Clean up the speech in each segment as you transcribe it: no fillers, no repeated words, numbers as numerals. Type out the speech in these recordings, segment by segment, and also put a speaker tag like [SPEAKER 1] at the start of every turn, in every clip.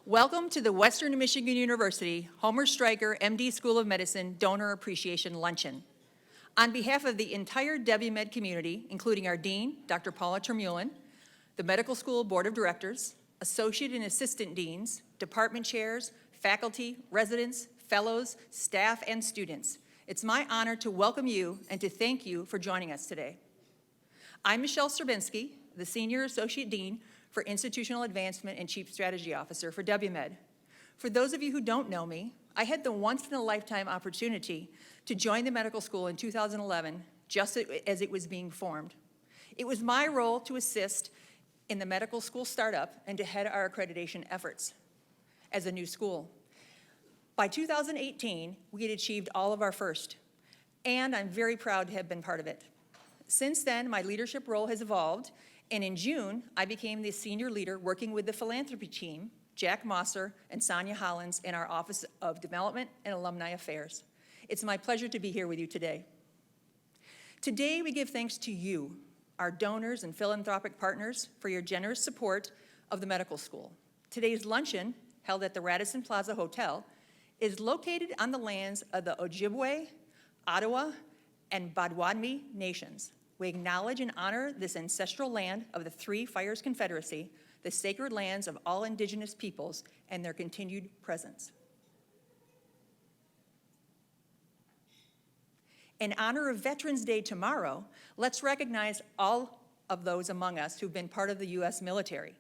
[SPEAKER 1] Welcome to the Western Michigan University Homer Stryker MD School of Medicine Donor Appreciation Luncheon. On behalf of the entire WMed community, including our Dean, Dr. Paula Termulin, the Medical School Board of Directors, Associate and Assistant Deans, Department Chairs, faculty, residents, fellows, staff, and students, it's my honor to welcome you and to thank you for joining us today. I'm Michelle Stravinsky, the Senior Associate Dean for Institutional Advancement and Chief Strategy Officer for WMed. For those of you who don't know me, I had the once-in-a-lifetime opportunity to join the medical school in 2011, just as it was being formed. It was my role to assist in the medical school startup and to head our accreditation efforts as a new school. By 2018, we had achieved all of our first, and I'm very proud to have been part of it. Since then, my leadership role has evolved, and in June, I became the senior leader working with the philanthropy team, Jack Mosser and Sonia Hollins, in our Office of Development and Alumni Affairs. It's my pleasure to be here with you today. Today, we give thanks to you, our donors and philanthropic partners, for your generous support of the medical school. Today's luncheon, held at the Radisson Plaza Hotel, is located on the lands of the Ojibwe, Ottawa, and Potawatomi nations. We acknowledge and honor this ancestral land of the Three Fires Confederacy, the sacred lands of all Indigenous peoples, and their continued presence. In honor of Veterans Day tomorrow, let's recognize all of those among us who've been part of the U.S. military.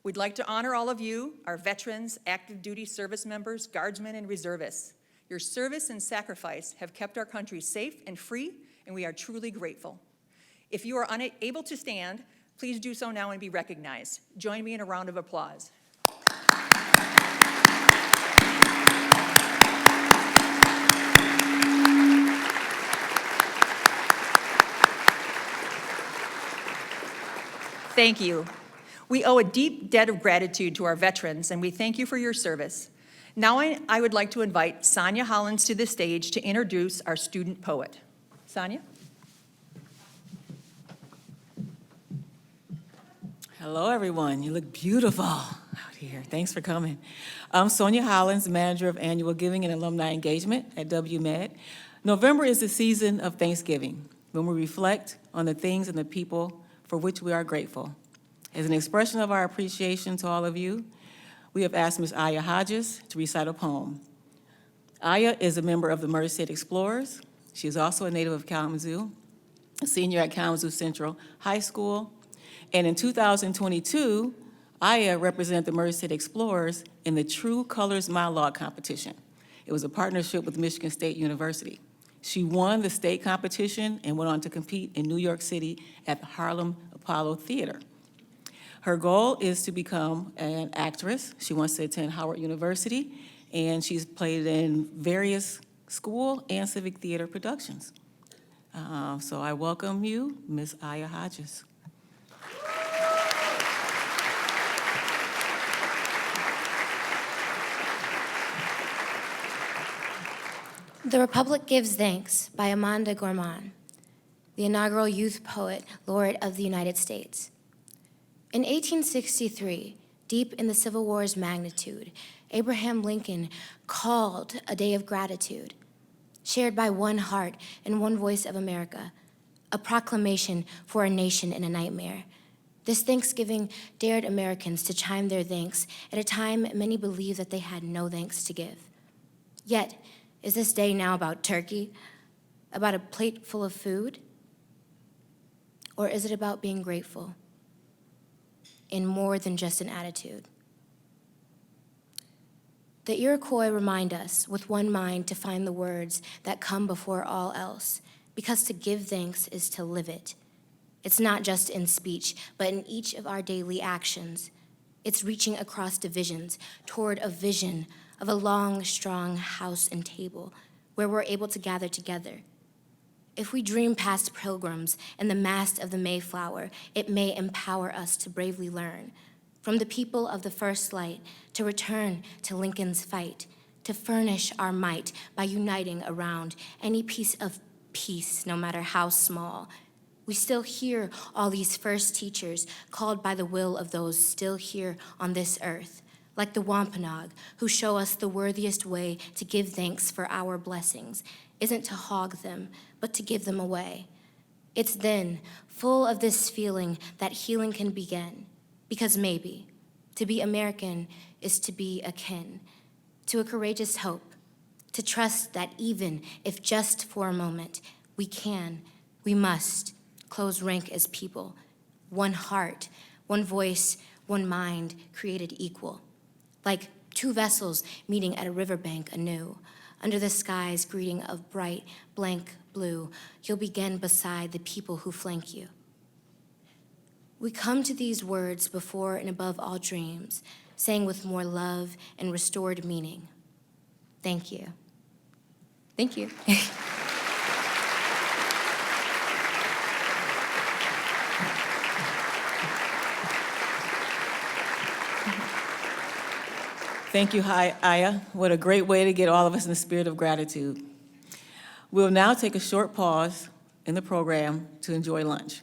[SPEAKER 1] We'd like to honor all of you, our veterans, active duty service members, guardsmen, and reservists. Your service and sacrifice have kept our country safe and free, and we are truly grateful. If you are unable to stand, please do so now and be recognized. Join me in a round of applause. Thank you. We owe a deep debt of gratitude to our veterans, and we thank you for your service. Now I would like to invite Sonia Hollins to the stage to introduce our student poet. Sonia?
[SPEAKER 2] Hello, everyone. You look beautiful out here. Thanks for coming. I'm Sonia Hollins, Manager of Annual Giving and Alumni Engagement at WMed. November is the season of Thanksgiving, when we reflect on the things and the people for which we are grateful. As an expression of our appreciation to all of you, we have asked Ms. Aya Hodges to recite a poem. Aya is a member of the Merced Explorers. She is also a native of Kalamazoo, a senior at Kalamazoo Central High School, and in 2022, Aya represented the Merced Explorers in the True Colors Monologue competition. It was a partnership with Michigan State University. She won the state competition and went on to compete in New York City at the Harlem Apollo Theater. Her goal is to become an actress. She wants to attend Howard University, and she's played in various school and civic theater productions. So I welcome you, Ms. Aya Hodges.
[SPEAKER 3] The Republic Gives Thanks by Amanda Gorman, the inaugural youth poet laureate of the United States. In 1863, deep in the Civil War's magnitude, Abraham Lincoln called a day of gratitude, shared by one heart and one voice of America, a proclamation for a nation in a nightmare. This Thanksgiving dared Americans to chime their thanks at a time many believed that they had no thanks to give. Yet, is this day now about turkey, about a plate full of food? Or is it about being grateful in more than just an attitude? The Iroquois remind us with one mind to find the words that come before all else, because to give thanks is to live it. It's not just in speech, but in each of our daily actions. It's reaching across divisions toward a vision of a long, strong house and table where we're able to gather together. If we dream past pilgrims and the mast of the Mayflower, it may empower us to bravely learn from the people of the first light to return to Lincoln's fight, to furnish our might by uniting around any piece of peace, no matter how small. We still hear all these first teachers called by the will of those still here on this earth, like the Wampanoag, who show us the worthiest way to give thanks for our blessings isn't to hog them, but to give them away. It's then, full of this feeling, that healing can begin. Because maybe, to be American is to be akin to a courageous hope, to trust that even if just for a moment, we must close rank as people, one heart, one voice, one mind, created equal. Like two vessels meeting at a riverbank anew, under the sky's greeting of bright, blank blue, you'll begin beside the people who flank you. We come to these words before and above all dreams, saying with more love and restored meaning, thank you. Thank you.
[SPEAKER 2] Thank you, Aya. What a great way to get all of us in the spirit of gratitude. We'll now take a short pause in the program to enjoy lunch.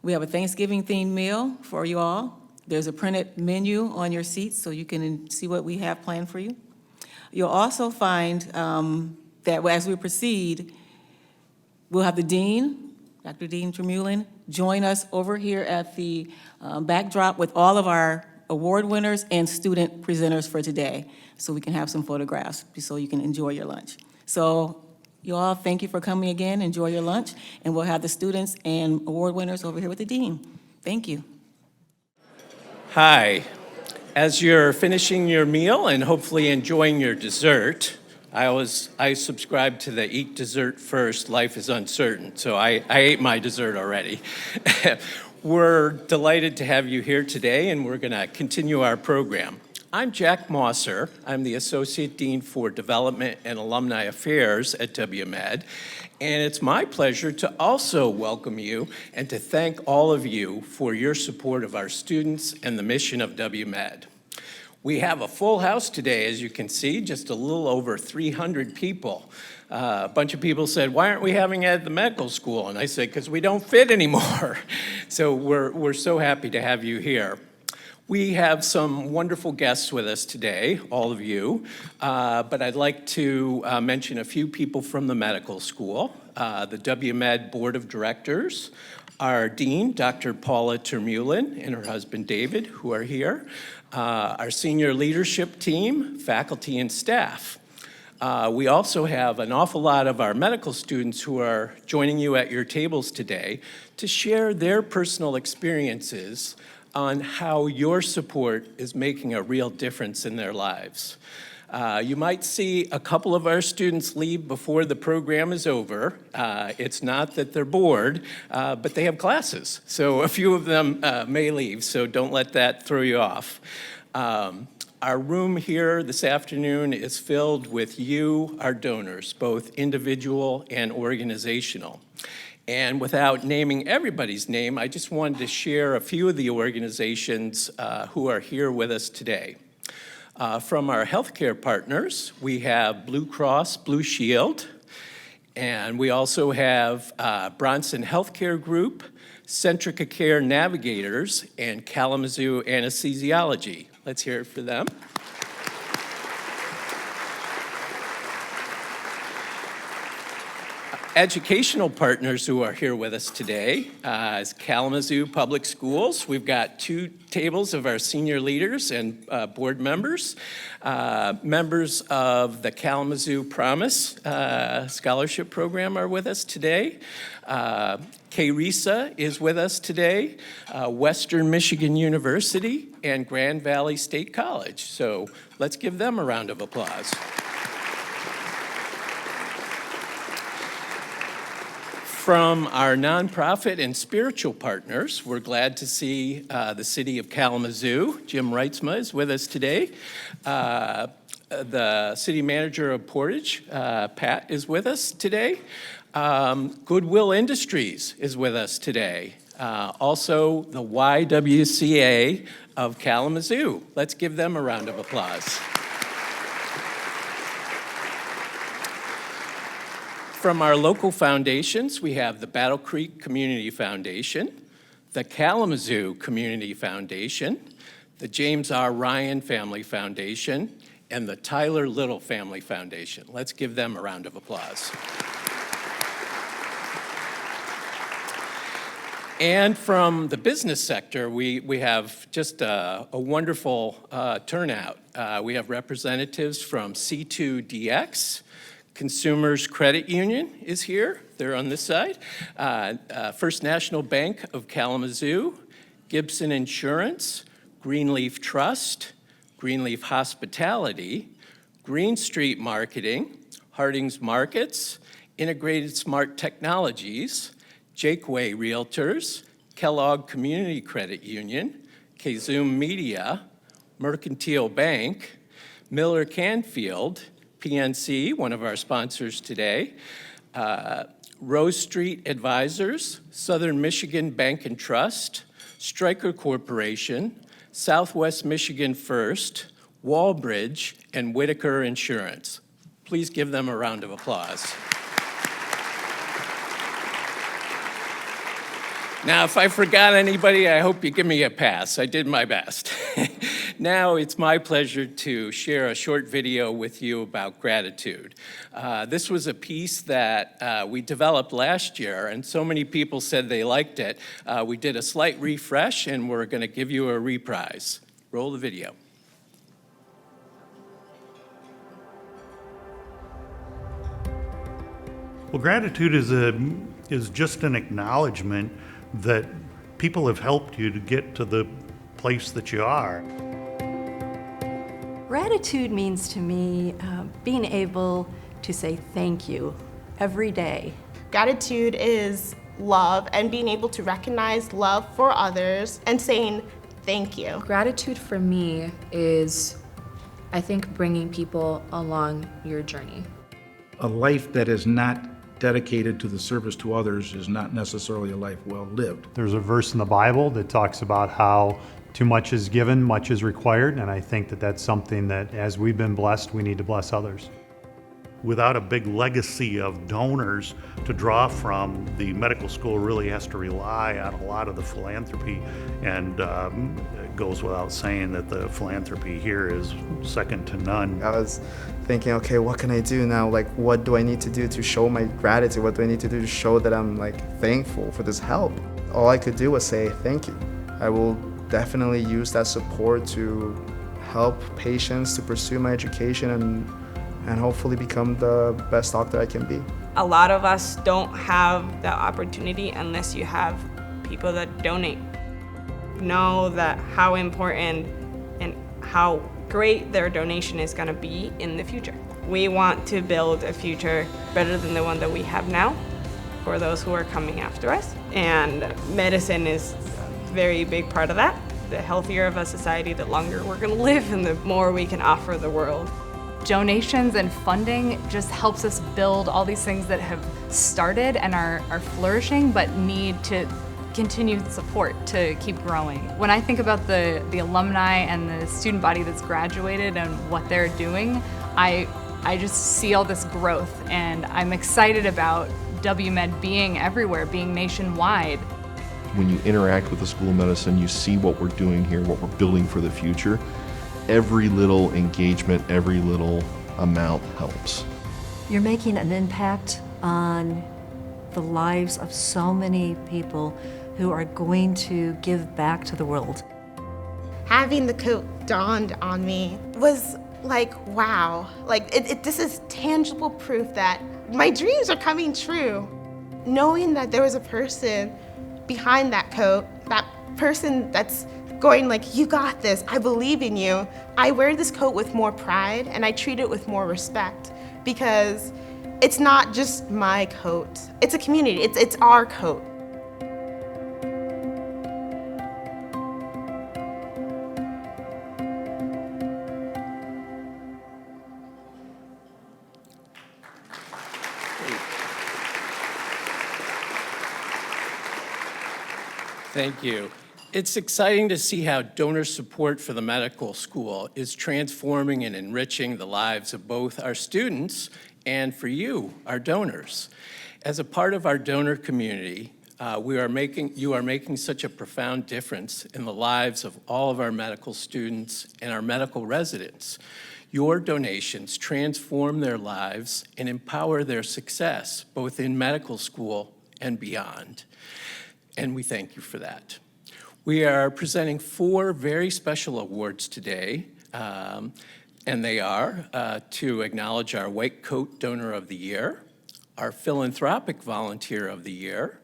[SPEAKER 2] We have a Thanksgiving-themed meal for you all. There's a printed menu on your seats so you can see what we have planned for you. You'll also find that as we proceed, we'll have the Dean, Dr. Dean Tremulin, join us over here at the backdrop with all of our award winners and student presenters for today, so we can have some photographs, so you can enjoy your lunch. So you all, thank you for coming again. Enjoy your lunch, and we'll have the students and award winners over here with the Dean. Thank you.
[SPEAKER 4] Hi. As you're finishing your meal and hopefully enjoying your dessert, I subscribe to the eat dessert first, life is uncertain, so I ate my dessert already. We're delighted to have you here today, and we're going to continue our program. I'm Jack Mosser. I'm the Associate Dean for Development and Alumni Affairs at WMed, and it's my pleasure to also welcome you and to thank all of you for your support of our students and the mission of WMed. We have a full house today, as you can see, just a little over 300 people. A bunch of people said, why aren't we having it at the medical school? And I said, because we don't fit anymore. So we're so happy to have you here. We have some wonderful guests with us today, all of you, but I'd like to mention a few people from the medical school, the WMed Board of Directors, our Dean, Dr. Paula Termulin, and her husband David, who are here, our senior leadership team, faculty and staff. We also have an awful lot of our medical students who are joining you at your tables today to share their personal experiences on how your support is making a real difference in their lives. You might see a couple of our students leave before the program is over. It's not that they're bored, but they have classes. So a few of them may leave, so don't let that throw you off. Our room here this afternoon is filled with you, our donors, both individual and organizational. And without naming everybody's name, I just wanted to share a few of the organizations who are here with us today. From our healthcare partners, we have Blue Cross Blue Shield, and we also have Bronson Healthcare Group, Centrica Care Navigators, and Kalamazoo Anesthesiology. Let's hear it for them. Educational partners who are here with us today is Kalamazoo Public Schools. We've got 2 tables of our senior leaders and board members. Members of the Kalamazoo Promise Scholarship Program are with us today. KRISA is with us today, Western Michigan University, and Grand Valley State College. So let's give them a round of applause. From our nonprofit and spiritual partners, we're glad to see the City of Kalamazoo. Jim Reitzma is with us today. The City Manager of Portage, Pat, is with us today. Goodwill Industries is with us today. Also, the YWCA of Kalamazoo. Let's give them a round of applause. From our local foundations, we have the Battle Creek Community Foundation, the Kalamazoo Community Foundation, the James R. Ryan Family Foundation, and the Tyler Little Family Foundation. Let's give them a round of applause. And from the business sector, we have just a wonderful turnout. We have representatives from C2DX, Consumers Credit Union is here. They're on this side. First National Bank of Kalamazoo, Gibson Insurance, Greenleaf Trust, Greenleaf Hospitality, Green Street Marketing, Harding's Markets, Integrated Smart Technologies, Jakeway Realtors, Kellogg Community Credit Union, Kazum Media, Mercantile Bank, Miller Canfield, PNC, one of our sponsors today, Rose Street Advisors, Southern Michigan Bank and Trust, Stryker Corporation, Southwest Michigan First, Wallbridge, and Whitaker Insurance. Please give them a round of applause. Now, if I forgot anybody, I hope you give me a pass. I did my best. Now, it's my pleasure to share a short video with you about gratitude. This was a piece that we developed last year, and so many people said they liked it. We did a slight refresh, and we're going to give you a reprise. Roll the video.
[SPEAKER 5] Well, gratitude is just an acknowledgement that people have helped you to get to the place that you are.
[SPEAKER 6] Gratitude means to me being able to say thank you every day.
[SPEAKER 7] Gratitude is love and being able to recognize love for others and saying thank you.
[SPEAKER 8] Gratitude for me is, I think, bringing people along your journey.
[SPEAKER 9] A life that is not dedicated to the service to others is not necessarily a life well lived.
[SPEAKER 10] There's a verse in the Bible that talks about how too much is given, much is required, and I think that that's something that as we've been blessed, we need to bless others.
[SPEAKER 5] Without a big legacy of donors to draw from, the medical school really has to rely on a lot of the philanthropy, and it goes without saying that the philanthropy here is second to none.
[SPEAKER 11] I was thinking, okay, what can I do now? Like, what do I need to do to show my gratitude? What do I need to do to show that I'm thankful for this help? All I could do was say thank you. I will definitely use that support to help patients to pursue my education and hopefully become the best doctor I can be.
[SPEAKER 12] A lot of us don't have that opportunity unless you have people that donate. Know that how important and how great their donation is going to be in the future. We want to build a future better than the one that we have now for those who are coming after us. And medicine is a very big part of that. The healthier of a society, the longer we're going to live and the more we can offer the world.
[SPEAKER 13] Donations and funding just helps us build all these things that have started and are flourishing but need to continue support to keep growing. When I think about the alumni and the student body that's graduated and what they're doing, I just see all this growth, and I'm excited about WMed being everywhere, being nationwide.
[SPEAKER 14] When you interact with the School of Medicine, you see what we're doing here, what we're building for the future. Every little engagement, every little amount helps.
[SPEAKER 6] You're making an impact on the lives of so many people who are going to give back to the world.
[SPEAKER 7] Having the coat dawned on me was like, wow, this is tangible proof that my dreams are coming true. Knowing that there was a person behind that coat, that person that's going you got this, I believe in you. I wear this coat with more pride and I treat it with more respect because it's not just my coat. It's a community, it's our coat.
[SPEAKER 4] Thank you. It's exciting to see how donor support for the medical school is transforming and enriching the lives of both our students and for you, our donors. As a part of our donor community, You are making such a profound difference in the lives of all of our medical students and our medical residents. Your donations transform their lives and empower their success, both in medical school and beyond. And we thank you for that. We are presenting 4 very special awards today, and they are to acknowledge our White Coat Donor of the Year, our Philanthropic Volunteer of the Year,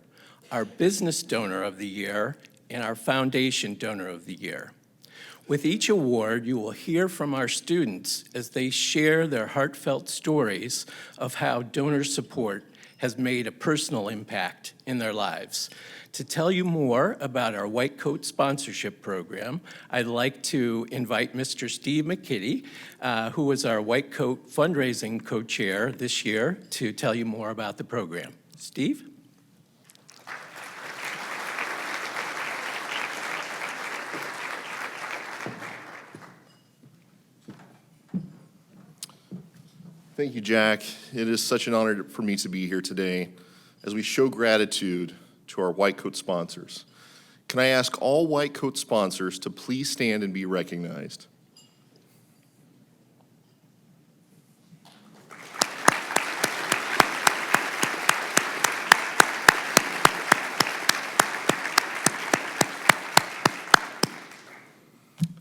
[SPEAKER 4] our Business Donor of the Year, and our Foundation Donor of the Year. With each award, you will hear from our students as they share their heartfelt stories of how donor support has made a personal impact in their lives. To tell you more about our White Coat Sponsorship Program, I'd like to invite Mr. Steve McKitty, who is our White Coat Fundraising Co-Chair this year, to tell you more about the program. Steve?
[SPEAKER 14] Thank you, Jack. It is such an honor for me to be here today as we show gratitude to our White Coat sponsors. Can I ask all White Coat sponsors to please stand and be recognized?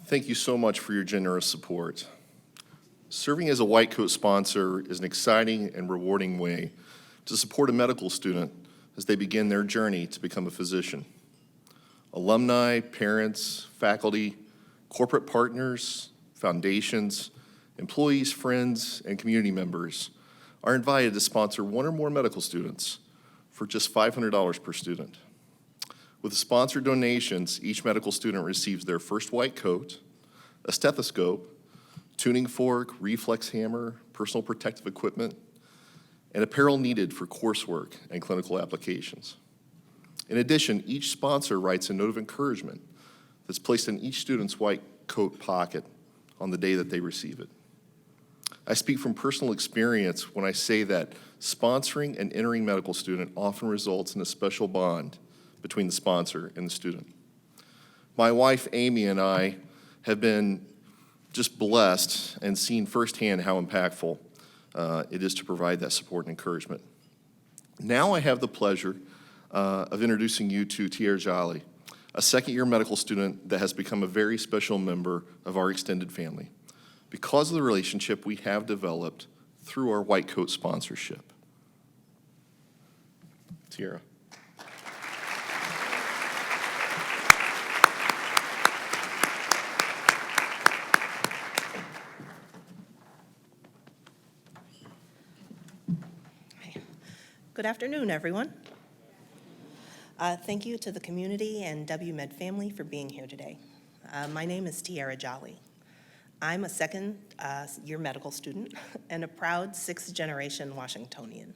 [SPEAKER 14] Thank you so much for your generous support. Serving as a White Coat sponsor is an exciting and rewarding way to support a medical student as they begin their journey to become a physician. Alumni, parents, faculty, corporate partners, foundations, employees, friends, and community members are invited to sponsor 1 or more medical students for just $500 per student. With the sponsored donations, each medical student receives their first white coat, a stethoscope, tuning fork, reflex hammer, personal protective equipment, and apparel needed for coursework and clinical applications. In addition, each sponsor writes a note of encouragement that's placed in each student's white coat pocket on the day that they receive it. I speak from personal experience when I say that sponsoring an entering medical student often results in a special bond between the sponsor and the student. My wife, Amy, and I have been just blessed and seen firsthand how impactful it is to provide that support and encouragement. Now I have the pleasure of introducing you to Tiara Jolly, a second-year medical student that has become a very special member of our extended family because of the relationship we have developed through our White Coat sponsorship. Tiara.
[SPEAKER 15] Good afternoon, everyone. Thank you to the community and WMed family for being here today. My name is Tiara Jolly. I'm a second-year medical student and a proud 6th-generation Washingtonian.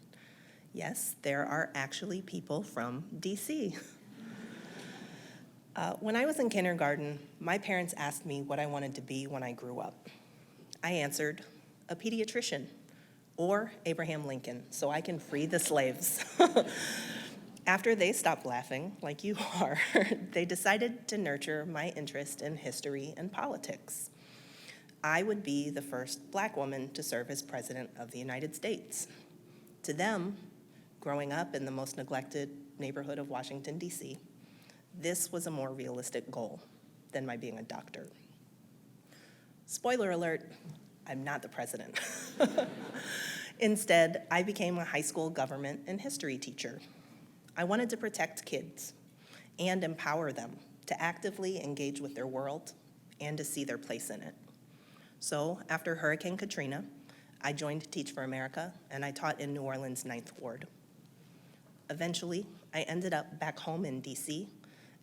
[SPEAKER 15] Yes, there are actually people from DC. When I was in kindergarten, my parents asked me what I wanted to be when I grew up. I answered, a pediatrician, or Abraham Lincoln, so I can free the slaves. After they stopped laughing, like you are, they decided to nurture my interest in history and politics. I would be the first Black woman to serve as President of the United States. To them, growing up in the most neglected neighborhood of Washington, D.C., this was a more realistic goal than my being a doctor. Spoiler alert, I'm not the president. Instead, I became a high school government and history teacher. I wanted to protect kids and empower them to actively engage with their world and to see their place in it. So after Hurricane Katrina, I joined Teach for America, and I taught in New Orleans' 9th Ward. Eventually, I ended up back home in DC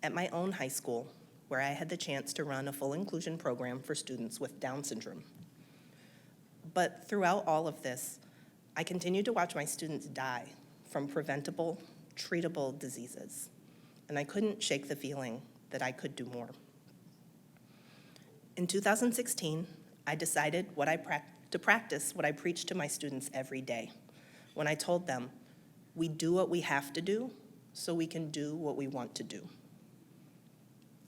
[SPEAKER 15] at my own high school, where I had the chance to run a full inclusion program for students with Down syndrome. But throughout all of this, I continued to watch my students die from preventable, treatable diseases, and I couldn't shake the feeling that I could do more. In 2016, I decided to practice what I preach to my students every day when I told them, we do what we have to do so we can do what we want to do.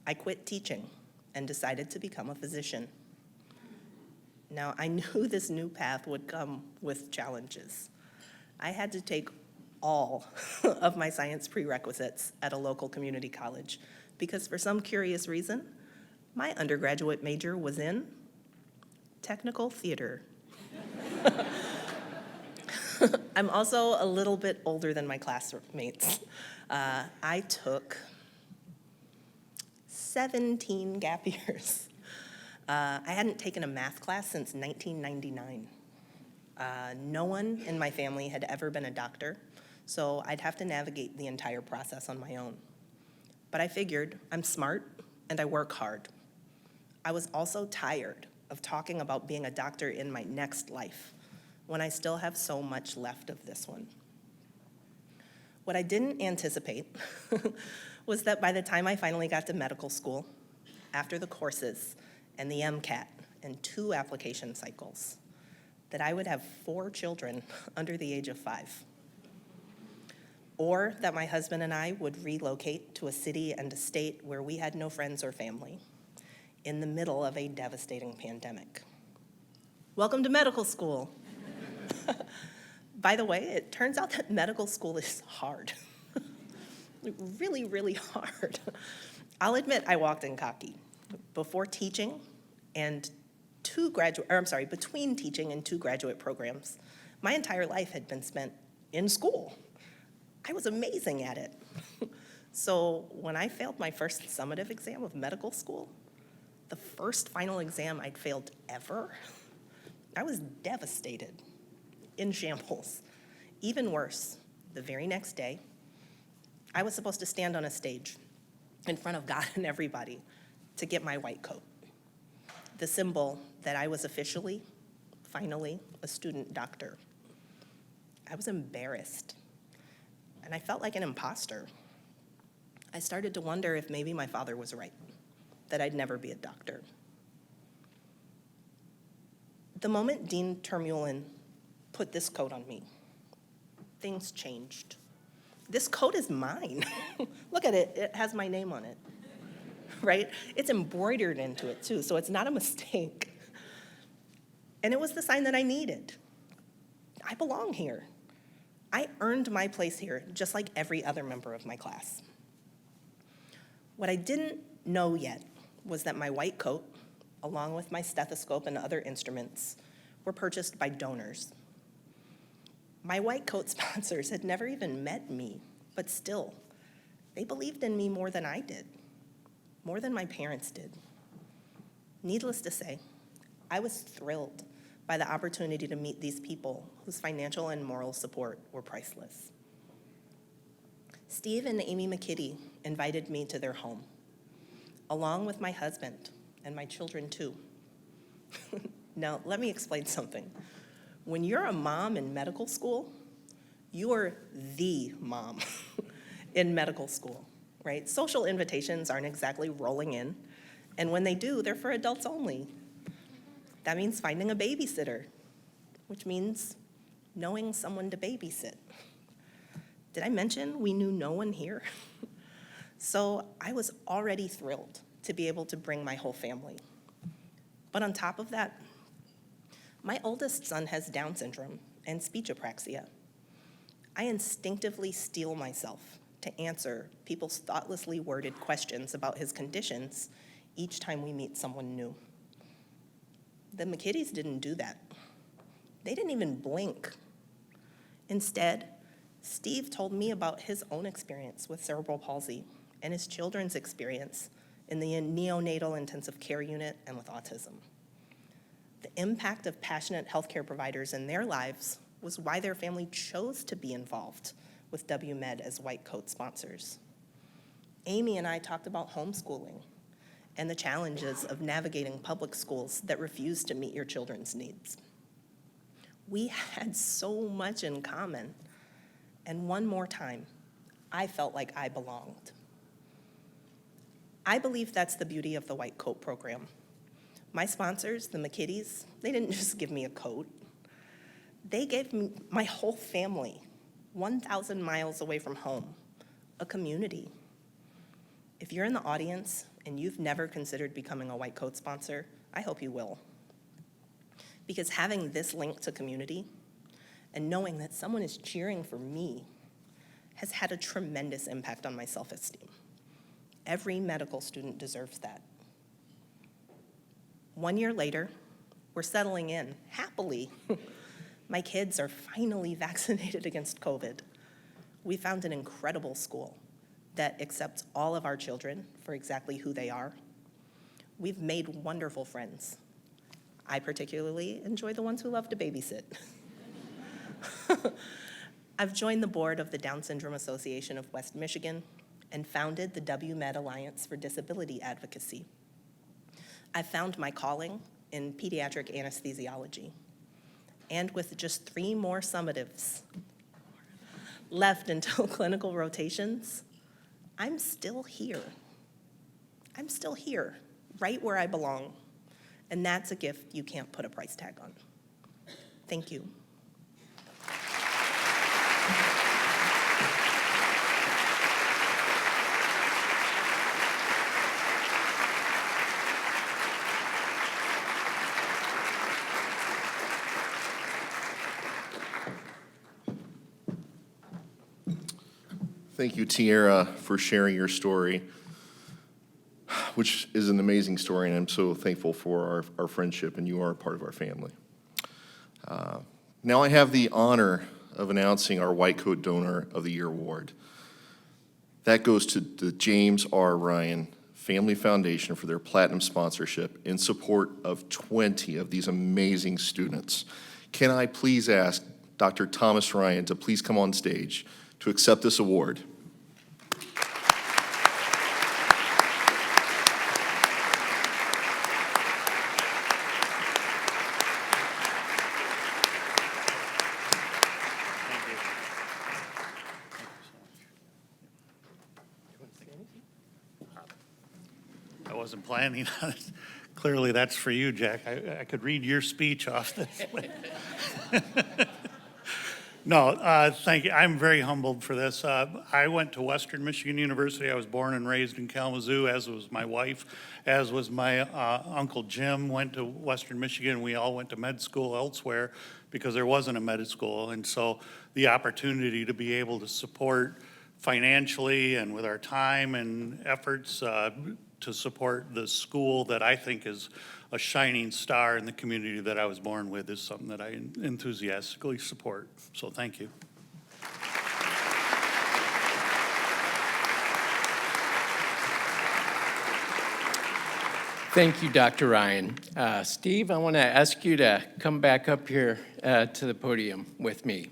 [SPEAKER 15] I quit teaching and decided to become a physician. Now, I knew this new path would come with challenges. I had to take all of my science prerequisites at a local community college because for some curious reason, my undergraduate major was in technical theater. I'm also a little bit older than my classmates. I took 17 gap years. I hadn't taken a math class since 1999. No one in my family had ever been a doctor, so I'd have to navigate the entire process on my own. But I figured I'm smart and I work hard. I was also tired of talking about being a doctor in my next life when I still have so much left of this one. What I didn't anticipate was that by the time I finally got to medical school, after the courses and the MCAT and 2 application cycles, that I would have 4 children under the age of 5. Or that my husband and I would relocate to a city and a state where we had no friends or family in the middle of a devastating pandemic. Welcome to medical school. By the way, it turns out that medical school is hard. Really, really hard. I'll admit I walked in cocky. Before teaching and between teaching and 2 graduate programs, my entire life had been spent in school. I was amazing at it. So when I failed my first summative exam of medical school, the first final exam I'd failed ever, I was devastated, in shambles. Even worse, the very next day, I was supposed to stand on a stage in front of God and everybody to get my white coat, the symbol that I was officially, finally, a student doctor. I was embarrassed, and I felt like an imposter. I started to wonder if maybe my father was right, that I'd never be a doctor. The moment Dean Termulin put this coat on me, things changed. This coat is mine. Look at it, it has my name on it, right? It's embroidered into it too, so it's not a mistake. And it was the sign that I needed. I belong here. I earned my place here, just like every other member of my class. What I didn't know yet was that my white coat, along with my stethoscope and other instruments, were purchased by donors. My white coat sponsors had never even met me, but still, they believed in me more than I did, more than my parents did. Needless to say, I was thrilled by the opportunity to meet these people whose financial and moral support were priceless. Steve and Amy McKitty invited me to their home, along with my husband and my children too. Now, let me explain something. When you're a mom in medical school, you are the mom in medical school, right? Social invitations aren't exactly rolling in, and when they do, they're for adults only. That means finding a babysitter, which means knowing someone to babysit. Did I mention we knew no one here? So I was already thrilled to be able to bring my whole family. But on top of that, my oldest son has Down syndrome and speech apraxia. I instinctively steel myself to answer people's thoughtlessly worded questions about his conditions each time we meet someone new. The McKittys didn't do that. They didn't even blink. Instead, Steve told me about his own experience with cerebral palsy and his children's experience in the neonatal intensive care unit and with autism. The impact of passionate healthcare providers in their lives was why their family chose to be involved with WMed as white coat sponsors. Amy and I talked about homeschooling and the challenges of navigating public schools that refuse to meet your children's needs. We had so much in common, and one more time, I felt like I belonged. I believe that's the beauty of the White Coat program. My sponsors, the McKittys, they didn't just give me a coat. They gave me my whole family, 1,000 miles away from home, a community. If you're in the audience and you've never considered becoming a white coat sponsor, I hope you will. Because having this link to community and knowing that someone is cheering for me has had a tremendous impact on my self-esteem. Every medical student deserves that. 1 year later, we're settling in, happily. My kids are finally vaccinated against COVID. We found an incredible school that accepts all of our children for exactly who they are. We've made wonderful friends. I particularly enjoy the ones who love to babysit. I've joined the board of the Down Syndrome Association of West Michigan and founded the WMed Alliance for Disability Advocacy. I've found my calling in pediatric anesthesiology. And with just 3 more summatives left until clinical rotations, I'm still here. I'm still here, right where I belong. And that's a gift you can't put a price tag on. Thank you.
[SPEAKER 14] Thank you, Tiara, for sharing your story, which is an amazing story, and I'm so thankful for our friendship, and you are a part of our family. Now I have the honor of announcing our White Coat Donor of the Year Award. That goes to the James R. Ryan Family Foundation for their platinum sponsorship in support of 20 of these amazing students. Can I please ask Dr. Thomas Ryan to please come on stage to accept this award?
[SPEAKER 5] I wasn't planning on it. Clearly, that's for you, Jack. I could read your speech off this. No, thank you. I'm very humbled for this. I went to Western Michigan University. I was born and raised in Kalamazoo, as was my wife, as was my Uncle Jim went to Western Michigan. We all went to med school elsewhere because there wasn't a med school. And so the opportunity to be able to support financially and with our time and efforts to support the school that I think is a shining star in the community that I was born with is something that I enthusiastically support. So thank you.
[SPEAKER 4] Thank you, Dr. Ryan. Steve, I want to ask you to come back up here to the podium with me.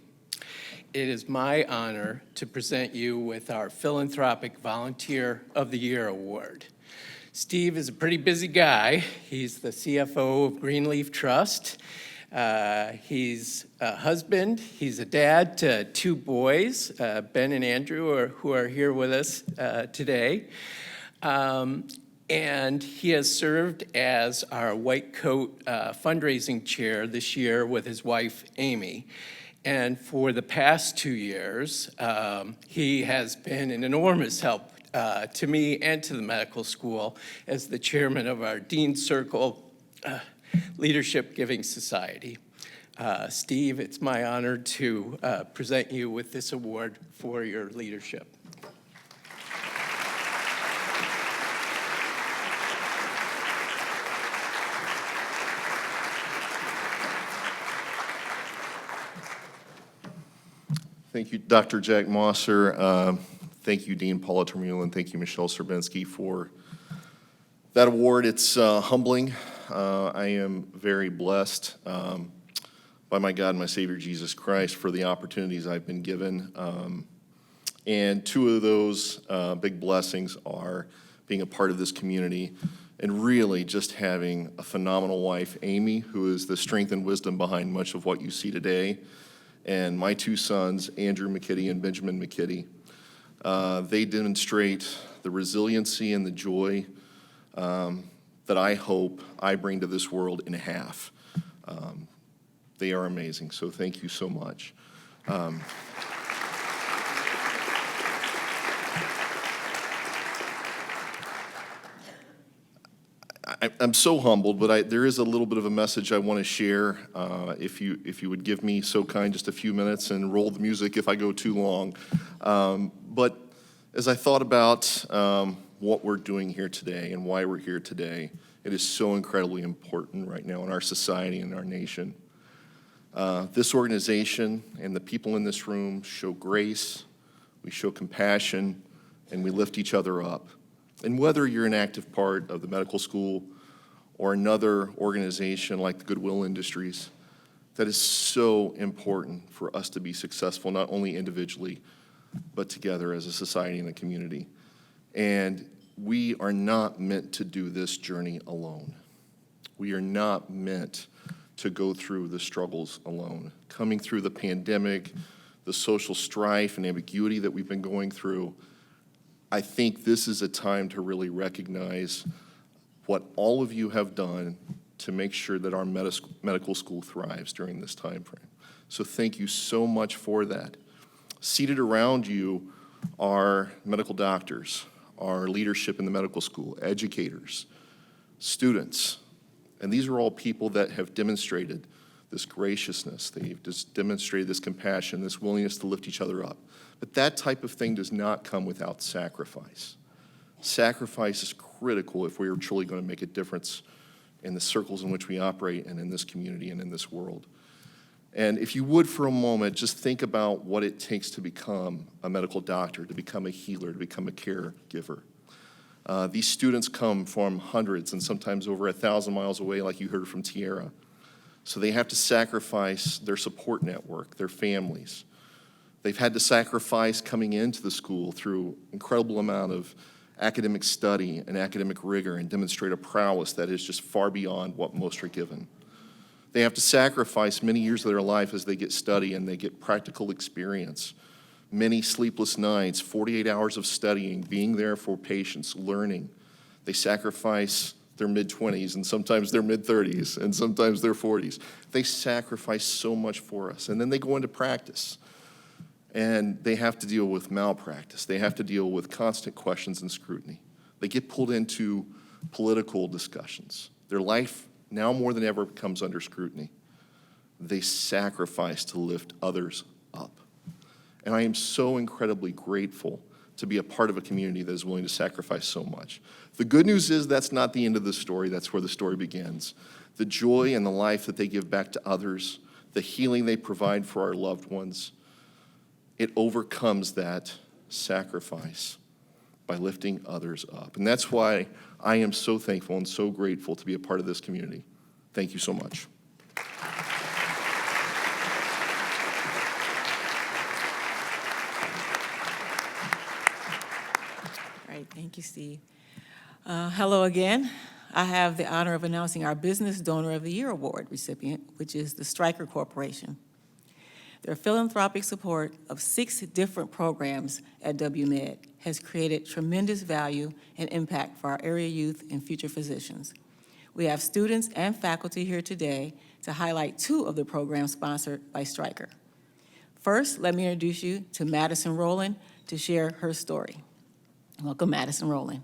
[SPEAKER 4] It is my honor to present you with our Philanthropic Volunteer of the Year Award. Steve is a pretty busy guy. He's the CFO of Greenleaf Trust. He's a husband. He's a dad to 2 boys, Ben and Andrew, who are here with us today. And he has served as our White Coat fundraising chair this year with his wife, Amy. And for the past 2 years, he has been an enormous help to me and to the medical school as the chairman of our Dean Circle Leadership Giving Society. Steve, it's my honor to present you with this award for your leadership.
[SPEAKER 14] Thank you, Dr. Jack Mosser. Thank you, Dean Paula Termulin. Thank you, Michelle Serbinsky, for that award. It's humbling. I am very blessed by my God and my Savior, Jesus Christ, for the opportunities I've been given. And 2 of those big blessings are being a part of this community and really just having a phenomenal wife, Amy, who is the strength and wisdom behind much of what you see today, and my 2 sons, Andrew McKitty and Benjamin McKitty. They demonstrate the resiliency and the joy that I hope I bring to this world in half. They are amazing, so thank you so much. I'm so humbled, but there is a little bit of a message I want to share. If you would give me so kind just a few minutes and roll the music if I go too long. But as I thought about what we're doing here today and why we're here today, it is so incredibly important right now in our society and our nation. This organization and the people in this room show grace, we show compassion, and we lift each other up. And whether you're an active part of the medical school or another organization like the Goodwill Industries, that is so important for us to be successful, not only individually, but together as a society and a community. And we are not meant to do this journey alone. We are not meant to go through the struggles alone. Coming through the pandemic, the social strife and ambiguity that we've been going through, I think this is a time to really recognize what all of you have done to make sure that our medical school thrives during this time frame. So thank you so much for that. Seated around you are medical doctors, our leadership in the medical school, educators, students, and these are all people that have demonstrated this graciousness. They've just demonstrated this compassion, this willingness to lift each other up. But that type of thing does not come without sacrifice. Sacrifice is critical if we are truly going to make a difference in the circles in which we operate and in this community and in this world. And if you would for a moment, just think about what it takes to become a medical doctor, to become a healer, to become a caregiver. These students come from hundreds and sometimes over 1,000 miles away, like you heard from Tiara. So they have to sacrifice their support network, their families. They've had to sacrifice coming into the school through incredible amount of academic study and academic rigor and demonstrate a prowess that is just far beyond what most are given. They have to sacrifice many years of their life as they get study and they get practical experience. Many sleepless nights, 48 hours of studying, being there for patients, learning. They sacrifice their mid-20s and sometimes their mid-30s and sometimes their 40s. They sacrifice so much for us. And then they go into practice. And they have to deal with malpractice. They have to deal with constant questions and scrutiny. They get pulled into political discussions. Their life, now more than ever, comes under scrutiny. They sacrifice to lift others up. And I am so incredibly grateful to be a part of a community that is willing to sacrifice so much. The good news is that's not the end of the story. That's where the story begins. The joy and the life that they give back to others, the healing they provide for our loved ones, it overcomes that sacrifice by lifting others up. And that's why I am so thankful and so grateful to be a part of this community. Thank you so much.
[SPEAKER 2] All right, thank you, Steve. Hello again. I have the honor of announcing our Business Donor of the Year Award recipient, which is the Stryker Corporation. Their philanthropic support of 6 different programs at WMed has created tremendous value and impact for our area youth and future physicians. We have students and faculty here today to highlight 2 of the programs sponsored by Stryker. First, let me introduce you to Madison Rowland to share her story. Welcome, Madison Rowland.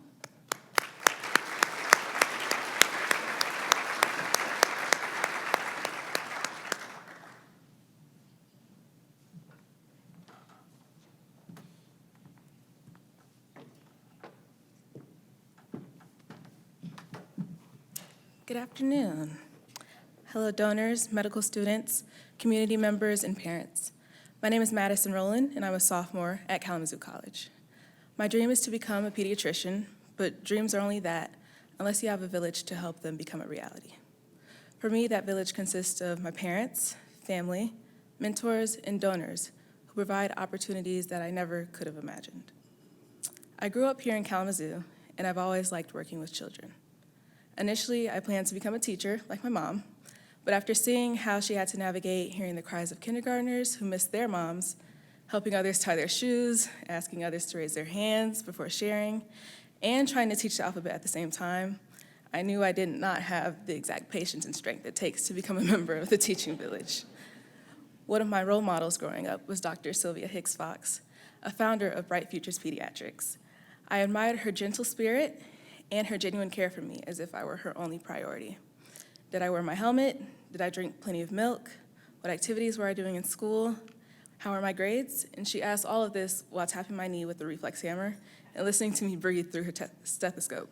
[SPEAKER 16] Good afternoon. Hello, donors, medical students, community members, and parents. My name is Madison Rowland, and I'm a sophomore at Kalamazoo College. My dream is to become a pediatrician, but dreams are only that unless you have a village to help them become a reality. For me, that village consists of my parents, family, mentors, and donors who provide opportunities that I never could have imagined. I grew up here in Kalamazoo, and I've always liked working with children. Initially, I planned to become a teacher, like my mom, but after seeing how she had to navigate hearing the cries of kindergartners who missed their moms, helping others tie their shoes, asking others to raise their hands before sharing, and trying to teach the alphabet at the same time, I knew I did not have the exact patience and strength it takes to become a member of the teaching village. One of my role models growing up was Dr. Sylvia Hicks Fox, a founder of Bright Futures Pediatrics. I admired her gentle spirit and her genuine care for me as if I were her only priority. Did I wear my helmet? Did I drink plenty of milk? What activities were I doing in school? How are my grades? And she asked all of this while tapping my knee with a reflex hammer and listening to me breathe through her stethoscope.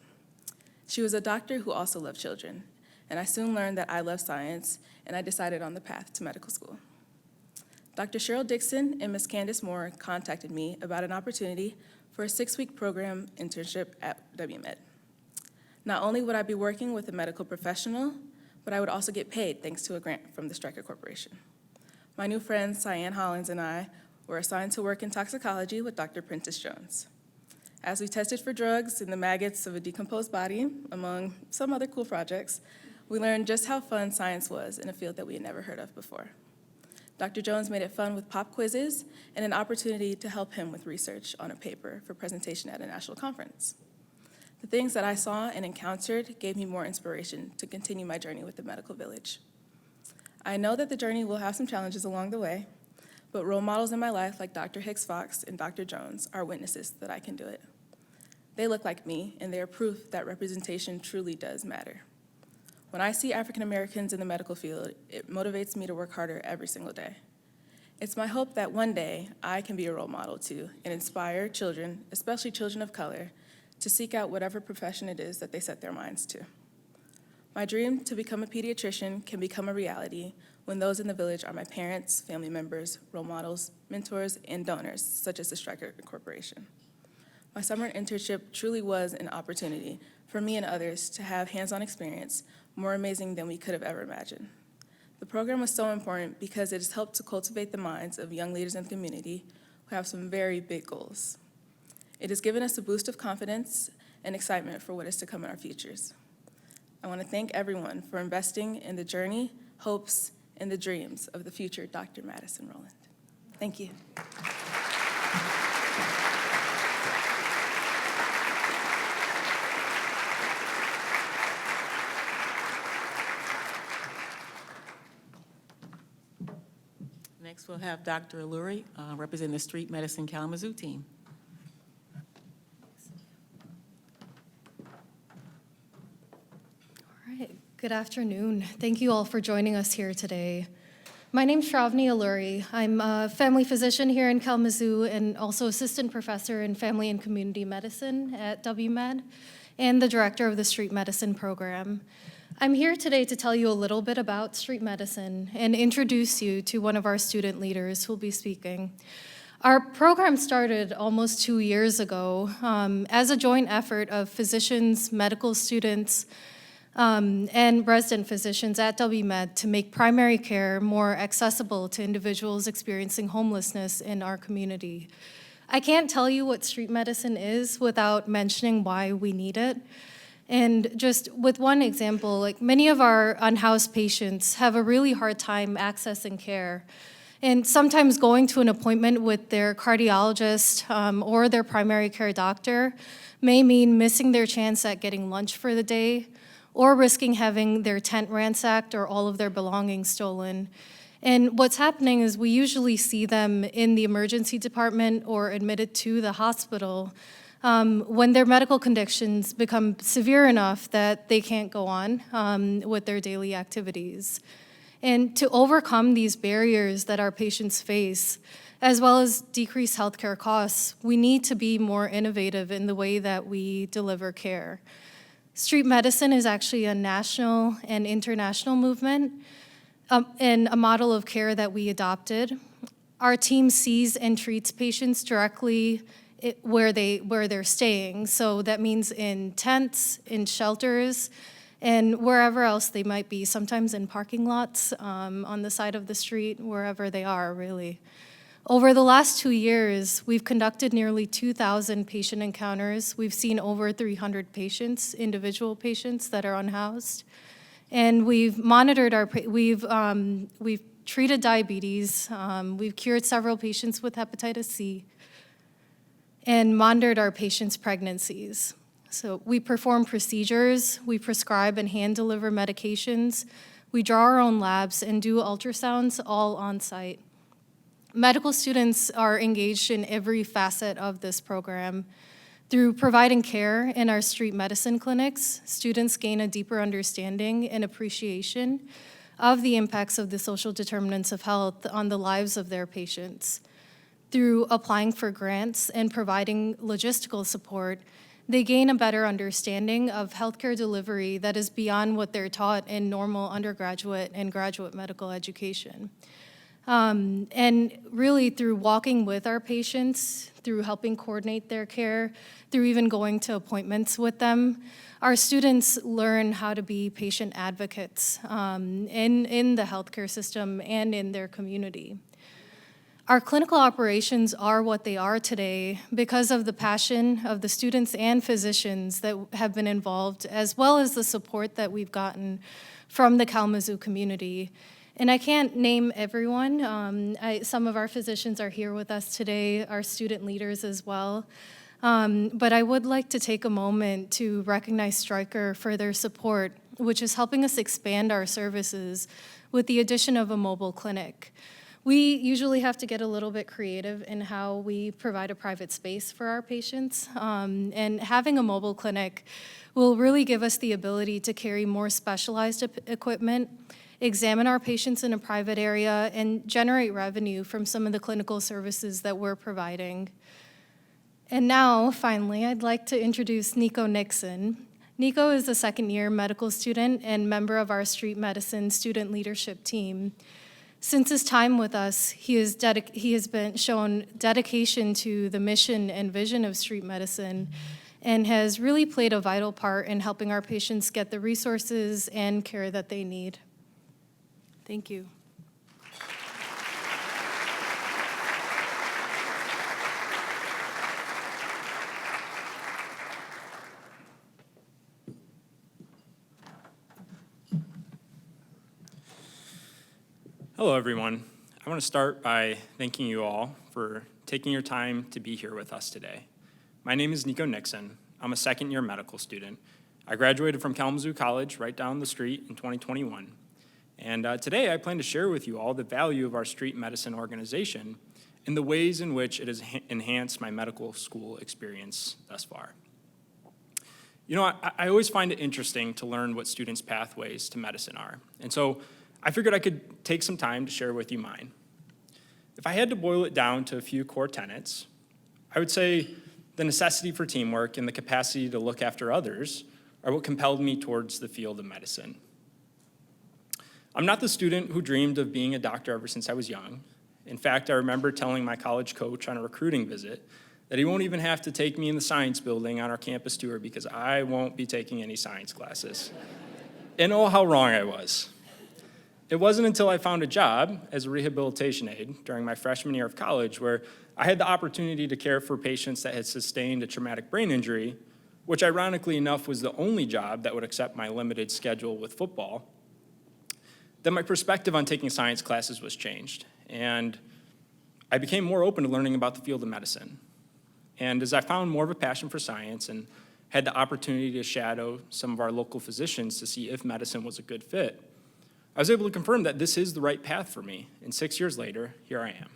[SPEAKER 16] She was a doctor who also loved children, and I soon learned that I love science, and I decided on the path to medical school. Dr. Cheryl Dixon and Ms. Candace Moore contacted me about an opportunity for a 6-week program internship at WMed. Not only would I be working with a medical professional, but I would also get paid thanks to a grant from the Stryker Corporation. My new friend, Cyan Hollins, and I were assigned to work in toxicology with Dr. Prentice Jones. As we tested for drugs in the maggots of a decomposed body, among some other cool projects, we learned just how fun science was in a field that we had never heard of before. Dr. Jones made it fun with pop quizzes and an opportunity to help him with research on a paper for presentation at a national conference. The things that I saw and encountered gave me more inspiration to continue my journey with the medical village. I know that the journey will have some challenges along the way, but role models in my life like Dr. Hicks-Fox and Dr. Jones are witnesses that I can do it. They look like me, and they are proof that representation truly does matter. When I see African Americans in the medical field, it motivates me to work harder every single day. It's my hope that one day I can be a role model too and inspire children, especially children of color, to seek out whatever profession it is that they set their minds to. My dream to become a pediatrician can become a reality when those in the village are my parents, family members, role models, mentors, and donors, such as the Stryker Corporation. My summer internship truly was an opportunity for me and others to have hands-on experience more amazing than we could have ever imagined. The program was so important because it has helped to cultivate the minds of young leaders in the community who have some very big goals. It has given us a boost of confidence and excitement for what is to come in our futures. I want to thank everyone for investing in the journey, hopes, and the dreams of the future Dr. Madison Rowland. Thank you.
[SPEAKER 2] Next, we'll have Dr. Alluri representing the Street Medicine Kalamazoo team.
[SPEAKER 17] All right, good afternoon. Thank you all for joining us here today. My name's Shravani Alluri. I'm a family physician here in Kalamazoo and also assistant professor in family and community medicine at WMed and the director of the Street Medicine program. I'm here today to tell you a little bit about street medicine and introduce you to one of our student leaders who'll be speaking. Our program started almost 2 years ago as a joint effort of physicians, medical students, and resident physicians at WMed to make primary care more accessible to individuals experiencing homelessness in our community. I can't tell you what street medicine is without mentioning why we need it. And just with one example, like many of our unhoused patients have a really hard time accessing care. And sometimes going to an appointment with their cardiologist or their primary care doctor may mean missing their chance at getting lunch for the day or risking having their tent ransacked or all of their belongings stolen. And what's happening is we usually see them in the emergency department or admitted to the hospital when their medical conditions become severe enough that they can't go on with their daily activities. And to overcome these barriers that our patients face, as well as decrease healthcare costs, we need to be more innovative in the way that we deliver care. Street medicine is actually a national and international movement and a model of care that we adopted. Our team sees and treats patients directly where they're staying. So that means in tents, in shelters, and wherever else they might be, sometimes in parking lots, on the side of the street, wherever they are, really. Over the last 2 years, we've conducted nearly 2,000 patient encounters. We've seen over 300 patients, individual patients that are unhoused. And we've monitored we've treated diabetes, we've cured several patients with hepatitis C, and monitored our patients' pregnancies. So we perform procedures, we prescribe and hand deliver medications, we draw our own labs and do ultrasounds all on site. Medical students are engaged in every facet of this program. Through providing care in our street medicine clinics, students gain a deeper understanding and appreciation of the impacts of the social determinants of health on the lives of their patients. Through applying for grants and providing logistical support, they gain a better understanding of healthcare delivery that is beyond what they're taught in normal undergraduate and graduate medical education. And really through walking with our patients, through helping coordinate their care, through even going to appointments with them, our students learn how to be patient advocates in the healthcare system and in their community. Our clinical operations are what they are today because of the passion of the students and physicians that have been involved, as well as the support that we've gotten from the Kalamazoo community. And I can't name everyone. Some of our physicians are here with us today, our student leaders as well. But I would like to take a moment to recognize Stryker for their support, which is helping us expand our services with the addition of a mobile clinic. We usually have to get a little bit creative in how we provide a private space for our patients. And having a mobile clinic will really give us the ability to carry more specialized equipment, examine our patients in a private area, and generate revenue from some of the clinical services that we're providing. And now, finally, I'd like to introduce Nico Nixon. Nico is a second-year medical student and member of our street medicine student leadership team. Since his time with us, he has been shown dedication to the mission and vision of street medicine and has really played a vital part in helping our patients get the resources and care that they need. Thank you.
[SPEAKER 18] Hello, everyone. I want to start by thanking you all for taking your time to be here with us today. My name is Nico Nixon. I'm a second-year medical student. I graduated from Kalamazoo College right down the street in 2021. And today I plan to share with you all the value of our street medicine organization and the ways in which it has enhanced my medical school experience thus far. You know, I always find it interesting to learn what students' pathways to medicine are. And so I figured I could take some time to share with you mine. If I had to boil it down to a few core tenets, I would say the necessity for teamwork and the capacity to look after others are what compelled me towards the field of medicine. I'm not the student who dreamed of being a doctor ever since I was young. In fact, I remember telling my college coach on a recruiting visit that he won't even have to take me in the science building on our campus tour because I won't be taking any science classes. And oh, how wrong I was. It wasn't until I found a job as a rehabilitation aide during my freshman year of college where I had the opportunity to care for patients that had sustained a traumatic brain injury, which ironically enough was the only job that would accept my limited schedule with football, that my perspective on taking science classes was changed. And I became more open to learning about the field of medicine. And as I found more of a passion for science and had the opportunity to shadow some of our local physicians to see if medicine was a good fit, I was able to confirm that this is the right path for me. And 6 years later, here I am.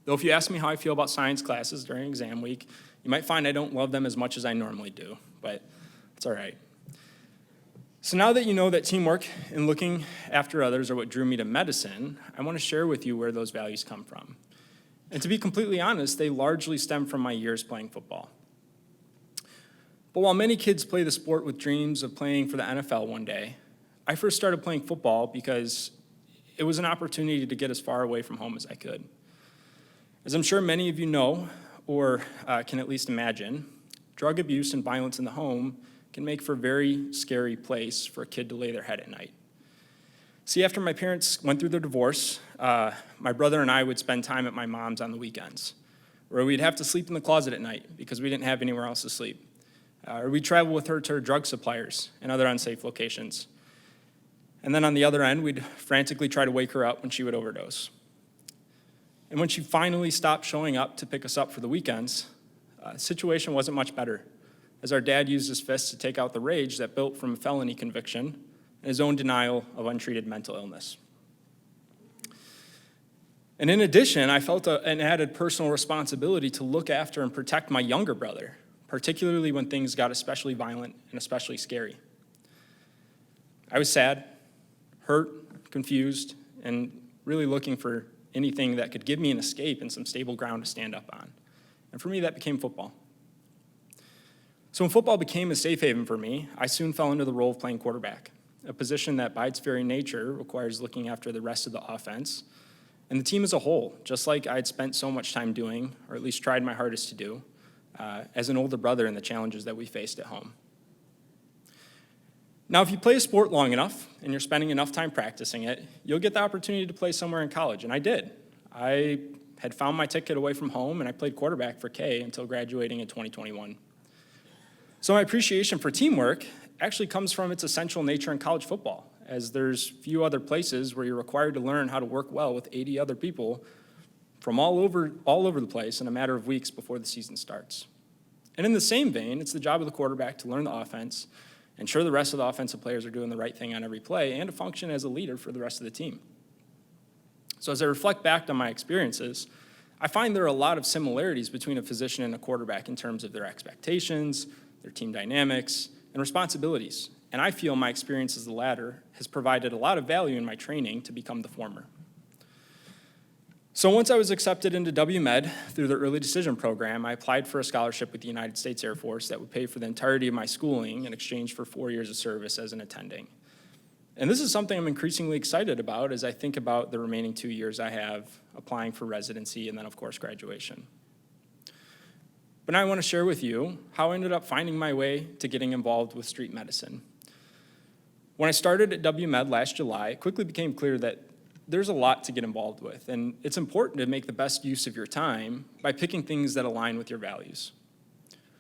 [SPEAKER 18] Though if you ask me how I feel about science classes during exam week, you might find I don't love them as much as I normally do, but it's all right. So now that you know that teamwork and looking after others are what drew me to medicine, I want to share with you where those values come from. And to be completely honest, they largely stem from my years playing football. But while many kids play the sport with dreams of playing for the NFL one day, I first started playing football because it was an opportunity to get as far away from home as I could. As I'm sure many of you know, or can at least imagine, drug abuse and violence in the home can make for a very scary place for a kid to lay their head at night. See, after my parents went through their divorce, my brother and I would spend time at my mom's on the weekends, where we'd have to sleep in the closet at night because we didn't have anywhere else to sleep. Or we'd travel with her to her drug suppliers and other unsafe locations. And then on the other end, we'd frantically try to wake her up when she would overdose. And when she finally stopped showing up to pick us up for the weekends, the situation wasn't much better, as our dad used his fists to take out the rage that built from a felony conviction and his own denial of untreated mental illness. And in addition, I felt an added personal responsibility to look after and protect my younger brother, particularly when things got especially violent and especially scary. I was sad, hurt, confused, and really looking for anything that could give me an escape and some stable ground to stand up on. And for me, that became football. So when football became a safe haven for me, I soon fell into the role of playing quarterback, a position that by its very nature requires looking after the rest of the offense and the team as a whole, just like I had spent so much time doing, or at least tried my hardest to do, as an older brother in the challenges that we faced at home. Now, if you play a sport long enough and you're spending enough time practicing it, you'll get the opportunity to play somewhere in college, and I did. I had found my ticket away from home, and I played quarterback for K until graduating in 2021. So my appreciation for teamwork actually comes from its essential nature in college football, as there's few other places where you're required to learn how to work well with 80 other people from all over the place in a matter of weeks before the season starts. And in the same vein, it's the job of the quarterback to learn the offense, ensure the rest of the offensive players are doing the right thing on every play, and to function as a leader for the rest of the team. So as I reflect back on my experiences, I find there are a lot of similarities between a physician and a quarterback in terms of their expectations, their team dynamics, and responsibilities. And I feel my experience as the latter has provided a lot of value in my training to become the former. So once I was accepted into WMed through the early decision program, I applied for a scholarship with the United States Air Force that would pay for the entirety of my schooling in exchange for 4 years of service as an attending. And this is something I'm increasingly excited about as I think about the remaining 2 years I have applying for residency and then, of course, graduation. But now I want to share with you how I ended up finding my way to getting involved with street medicine. When I started at WMed last July, it quickly became clear that there's a lot to get involved with, and it's important to make the best use of your time by picking things that align with your values.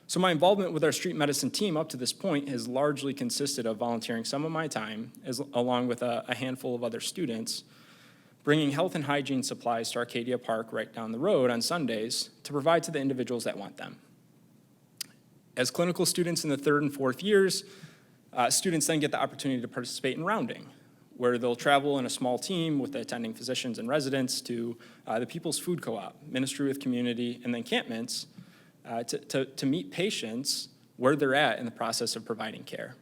[SPEAKER 18] So my involvement with our street medicine team up to this point has largely consisted of volunteering some of my time, along with a handful of other students, bringing health and hygiene supplies to Arcadia Park right down the road on Sundays to provide to the individuals that want them. As clinical students in the 3rd and 4th years, students then get the opportunity to participate in rounding, where they'll travel in a small team with the attending physicians and residents to the People's Food Co-op, Ministry with Community, and the encampments to meet patients where they're at in the process of providing care.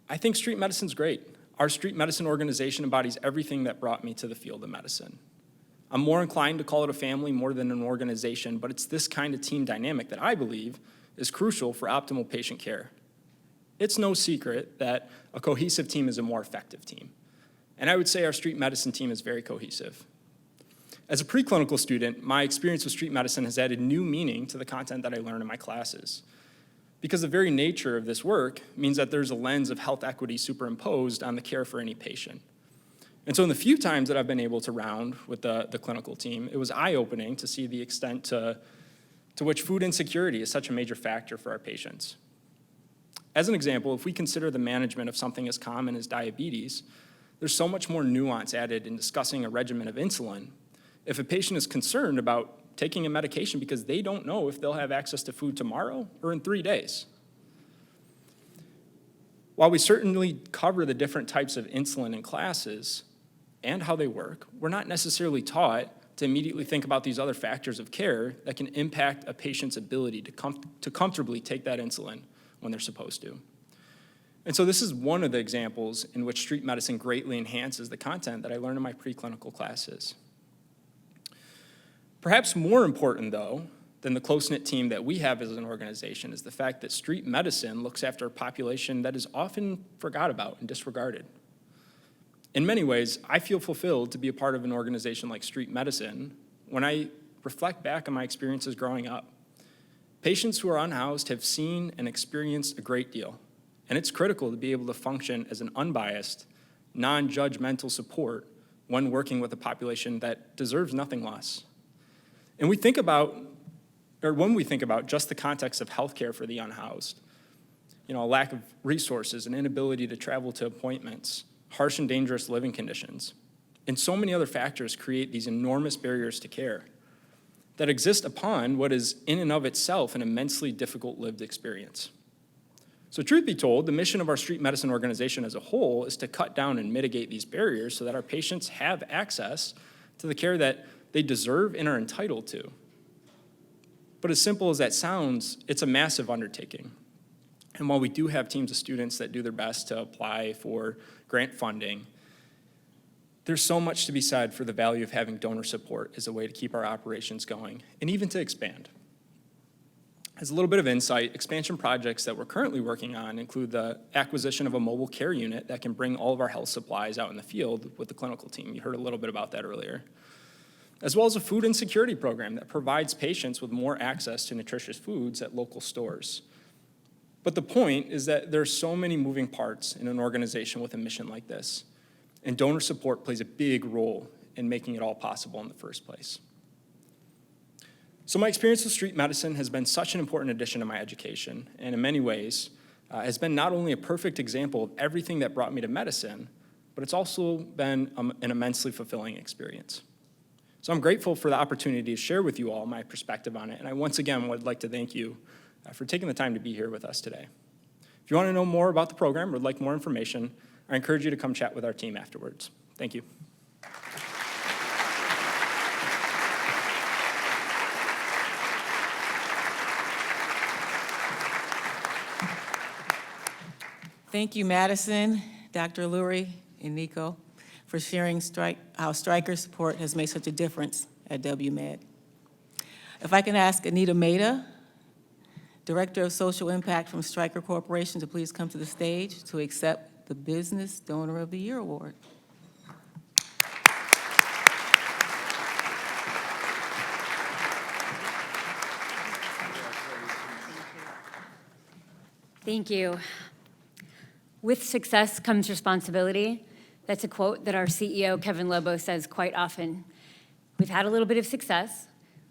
[SPEAKER 18] I think street medicine's great. Our street medicine organization embodies everything that brought me to the field of medicine. I'm more inclined to call it a family more than an organization, but it's this kind of team dynamic that I believe is crucial for optimal patient care. It's no secret that a cohesive team is a more effective team. And I would say our street medicine team is very cohesive. As a preclinical student, my experience with street medicine has added new meaning to the content that I learn in my classes. Because the very nature of this work means that there's a lens of health equity superimposed on the care for any patient. And so in the few times that I've been able to round with the clinical team, it was eye-opening to see the extent to which food insecurity is such a major factor for our patients. As an example, if we consider the management of something as common as diabetes, there's so much more nuance added in discussing a regimen of insulin. If a patient is concerned about taking a medication because they don't know if they'll have access to food tomorrow or in 3 days. While we certainly cover the different types of insulin in classes and how they work, we're not necessarily taught to immediately think about these other factors of care that can impact a patient's ability to comfortably take that insulin when they're supposed to. And so this is one of the examples in which street medicine greatly enhances the content that I learned in my preclinical classes. Perhaps more important, though, than the close-knit team that we have as an organization is the fact that street medicine looks after a population that is often forgot about and disregarded. In many ways, I feel fulfilled to be a part of an organization like street medicine when I reflect back on my experiences growing up. Patients who are unhoused have seen and experienced a great deal, and it's critical to be able to function as an unbiased, non-judgmental support when working with a population that deserves nothing less. And when we think about just the context of healthcare for the unhoused, a lack of resources, an inability to travel to appointments, harsh and dangerous living conditions, and so many other factors create these enormous barriers to care that exist upon what is in and of itself an immensely difficult lived experience. So truth be told, the mission of our street medicine organization as a whole is to cut down and mitigate these barriers so that our patients have access to the care that they deserve and are entitled to. But as simple as that sounds, it's a massive undertaking. And while we do have teams of students that do their best to apply for grant funding, there's so much to be said for the value of having donor support as a way to keep our operations going and even to expand. As a little bit of insight, expansion projects that we're currently working on include the acquisition of a mobile care unit that can bring all of our health supplies out in the field with the clinical team. You heard a little bit about that earlier. As well as a food insecurity program that provides patients with more access to nutritious foods at local stores. But the point is that there's so many moving parts in an organization with a mission like this, and donor support plays a big role in making it all possible in the first place. So my experience with street medicine has been such an important addition to my education, and in many ways has been not only a perfect example of everything that brought me to medicine, but it's also been an immensely fulfilling experience. So I'm grateful for the opportunity to share with you all my perspective on it, and I once again would like to thank you for taking the time to be here with us today. If you want to know more about the program or would like more information, I encourage you to come chat with our team afterwards. Thank you.
[SPEAKER 2] Thank you, Madison, Dr. Lurie, and Nico, for sharing how striker support has made such a difference at WMed. If I can ask Anita Maida, Director of Social Impact from Stryker Corporation, to please come to the stage to accept the Business Donor of the Year Award.
[SPEAKER 19] Thank you. With success comes responsibility. That's a quote that our CEO, Kevin Lobo, says quite often. We've had a little bit of success.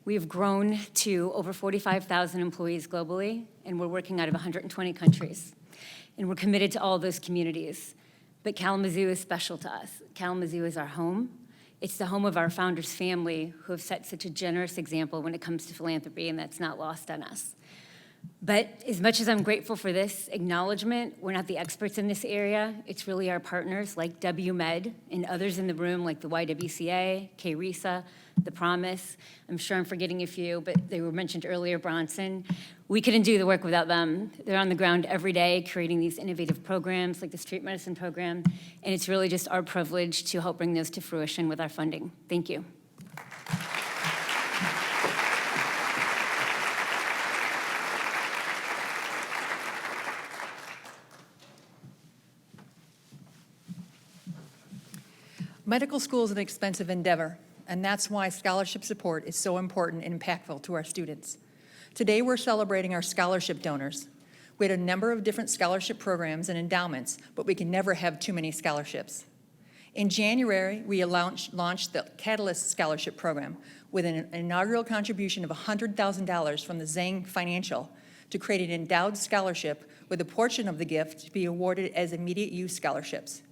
[SPEAKER 19] We have grown to over 45,000 employees globally, and we're working out of 120 countries. And we're committed to all those communities. But Kalamazoo is special to us. Kalamazoo is our home. It's the home of our founders' family who have set such a generous example when it comes to philanthropy, and that's not lost on us. But as much as I'm grateful for this acknowledgement, we're not the experts in this area. It's really our partners like WMed and others in the room like the YWCA, KRISA, The Promise. I'm sure I'm forgetting a few, but they were mentioned earlier, Bronson. We couldn't do the work without them. They're on the ground every day creating these innovative programs like the street medicine program, and it's really just our privilege to help bring those to fruition with our funding. Thank you.
[SPEAKER 1] Medical school is an expensive endeavor, and that's why scholarship support is so important and impactful to our students. Today, we're celebrating our scholarship donors. We had a number of different scholarship programs and endowments, but we can never have too many scholarships. In January, we launched the Catalyst Scholarship Program with an inaugural contribution of $100,000 from the Zhang Financial to create an endowed scholarship with a portion of the gift to be awarded as immediate use scholarships.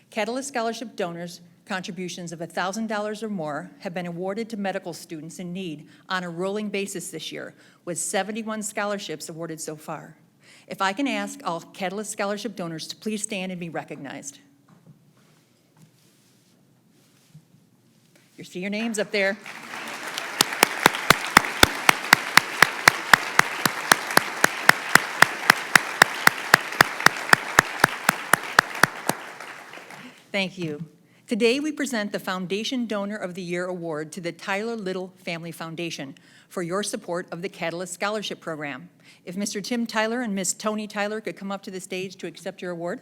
[SPEAKER 1] Catalyst Scholarship donors' contributions of $1,000 or more have been awarded to medical students in need on a rolling basis this year, with 71 scholarships awarded so far. If I can ask all Catalyst Scholarship donors to please stand and be recognized. You see your names up there. Thank you. Today, we present the Foundation Donor of the Year Award to the Tyler Little Family Foundation for your support of the Catalyst Scholarship Program. If Mr. Tim Tyler and Ms. Tony Tyler could come up to the stage to accept your award.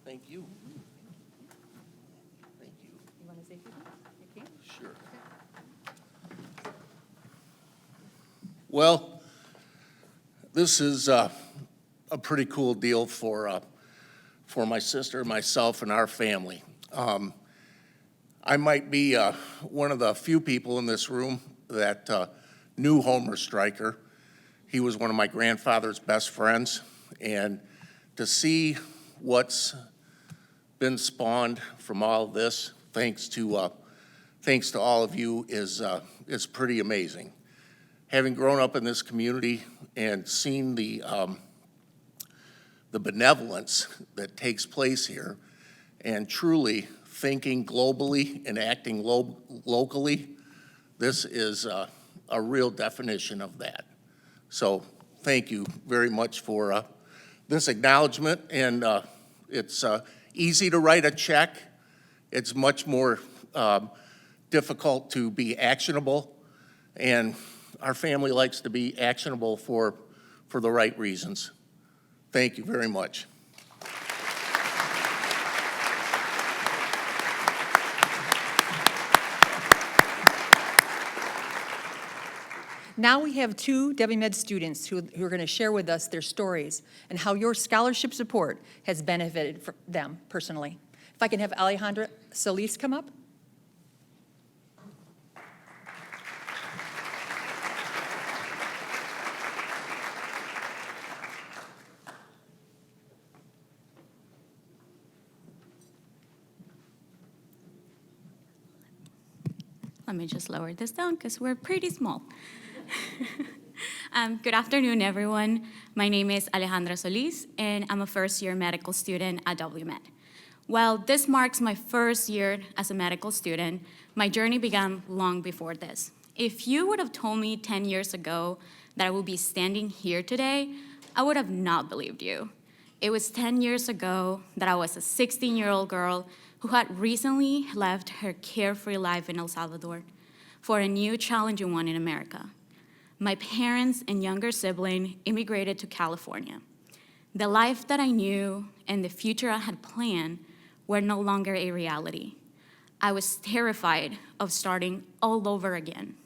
[SPEAKER 14] Thank you. Thank you.
[SPEAKER 1] You want to say something? You can?
[SPEAKER 14] Sure. Well, this is a pretty cool deal for my sister, myself, and our family.
[SPEAKER 20] I might be one of the few people in this room that knew Homer Stryker. He was one of my grandfather's best friends, and to see what's been spawned from all of this, thanks to all of you, is pretty amazing. Having grown up in this community and seen the benevolence that takes place here, and truly thinking globally and acting locally, this is a real definition of that. So thank you very much for this acknowledgement, and it's easy to write a check. It's much more difficult to be actionable, and our family likes to be actionable for the right reasons. Thank you very much.
[SPEAKER 1] Now we have two WMed students who are going to share with us their stories and how your scholarship support has benefited them personally. If I can have Alejandra Solis come up.
[SPEAKER 21] Let me just lower this down because we're pretty small. Good afternoon, everyone. My name is Alejandra Solis, and I'm a first-year medical student at WMed. While this marks my first year as a medical student, my journey began long before this. If you would have told me 10 years ago that I would be standing here today, I would have not believed you. It was 10 years ago that I was a 16-year-old girl who had recently left her carefree life in El Salvador for a new challenging one in America. My parents and younger sibling immigrated to California. The life that I knew and the future I had planned were no longer a reality. I was terrified of starting all over again.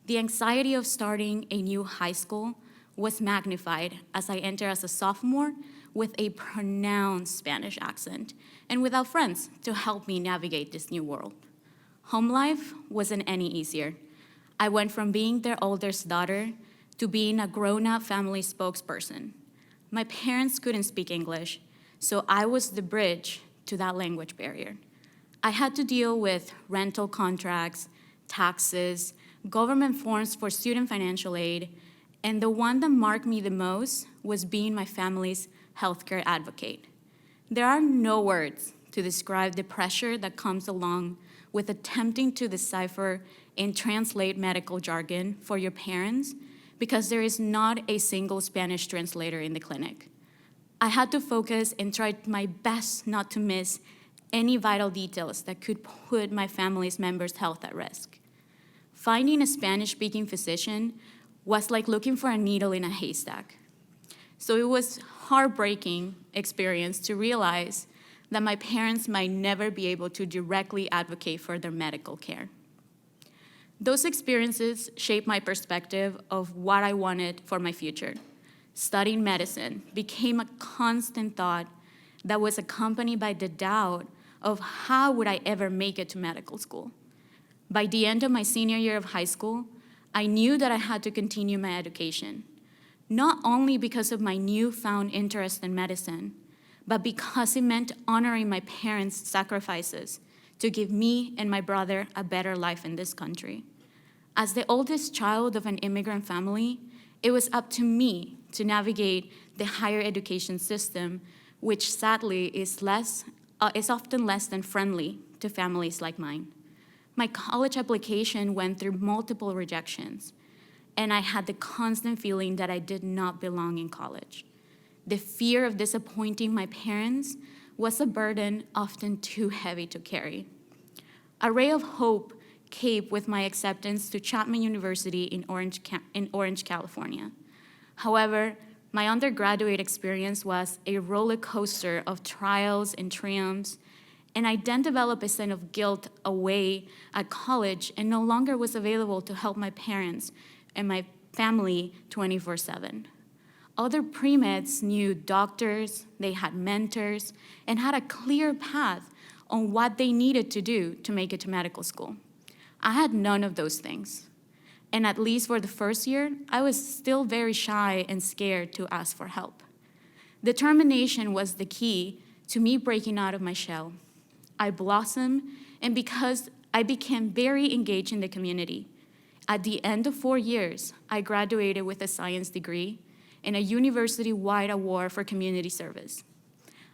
[SPEAKER 21] The anxiety of starting a new high school was magnified as I entered as a sophomore with a pronounced Spanish accent and without friends to help me navigate this new world. Home life wasn't any easier. I went from being their oldest daughter to being a grown-up family spokesperson. My parents couldn't speak English, so I was the bridge to that language barrier. I had to deal with rental contracts, taxes, government forms for student financial aid, and the one that marked me the most was being my family's healthcare advocate. There are no words to describe the pressure that comes along with attempting to decipher and translate medical jargon for your parents because there is not a single Spanish translator in the clinic. I had to focus and try my best not to miss any vital details that could put my family's members' health at risk. Finding a Spanish-speaking physician was like looking for a needle in a haystack. So it was a heartbreaking experience to realize that my parents might never be able to directly advocate for their medical care. Those experiences shaped my perspective of what I wanted for my future. Studying medicine became a constant thought that was accompanied by the doubt of how would I ever make it to medical school. By the end of my senior year of high school, I knew that I had to continue my education, not only because of my newfound interest in medicine, but because it meant honoring my parents' sacrifices to give me and my brother a better life in this country. As the oldest child of an immigrant family, it was up to me to navigate the higher education system, which sadly is often less than friendly to families like mine. My college application went through multiple rejections, and I had the constant feeling that I did not belong in college. The fear of disappointing my parents was a burden often too heavy to carry. A ray of hope came with my acceptance to Chapman University in Orange, California. However, my undergraduate experience was a roller coaster of trials and triumphs, and I then developed a sense of guilt away at college and no longer was available to help my parents and my family 24/7. Other pre-meds knew doctors, they had mentors, and had a clear path on what they needed to do to make it to medical school. I had none of those things. And at least for the first year, I was still very shy and scared to ask for help. Determination was the key to me breaking out of my shell. I blossomed, and because I became very engaged in the community. At the end of 4 years, I graduated with a science degree and a university-wide award for community service.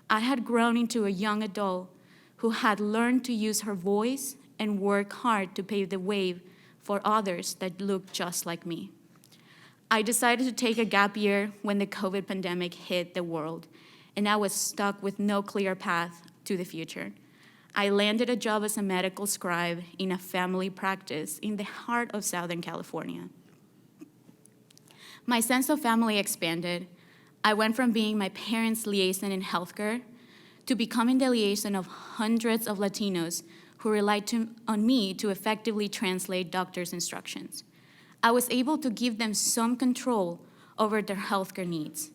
[SPEAKER 21] I had grown into a young adult who had learned to use her voice and work hard to pave the way for others that looked just like me. I decided to take a gap year when the COVID pandemic hit the world, and I was stuck with no clear path to the future. I landed a job as a medical scribe in a family practice in the heart of Southern California. My sense of family expanded. I went from being my parents' liaison in healthcare to becoming the liaison of hundreds of Latinos who relied on me to effectively translate doctors' instructions. I was able to give them some control over their healthcare needs.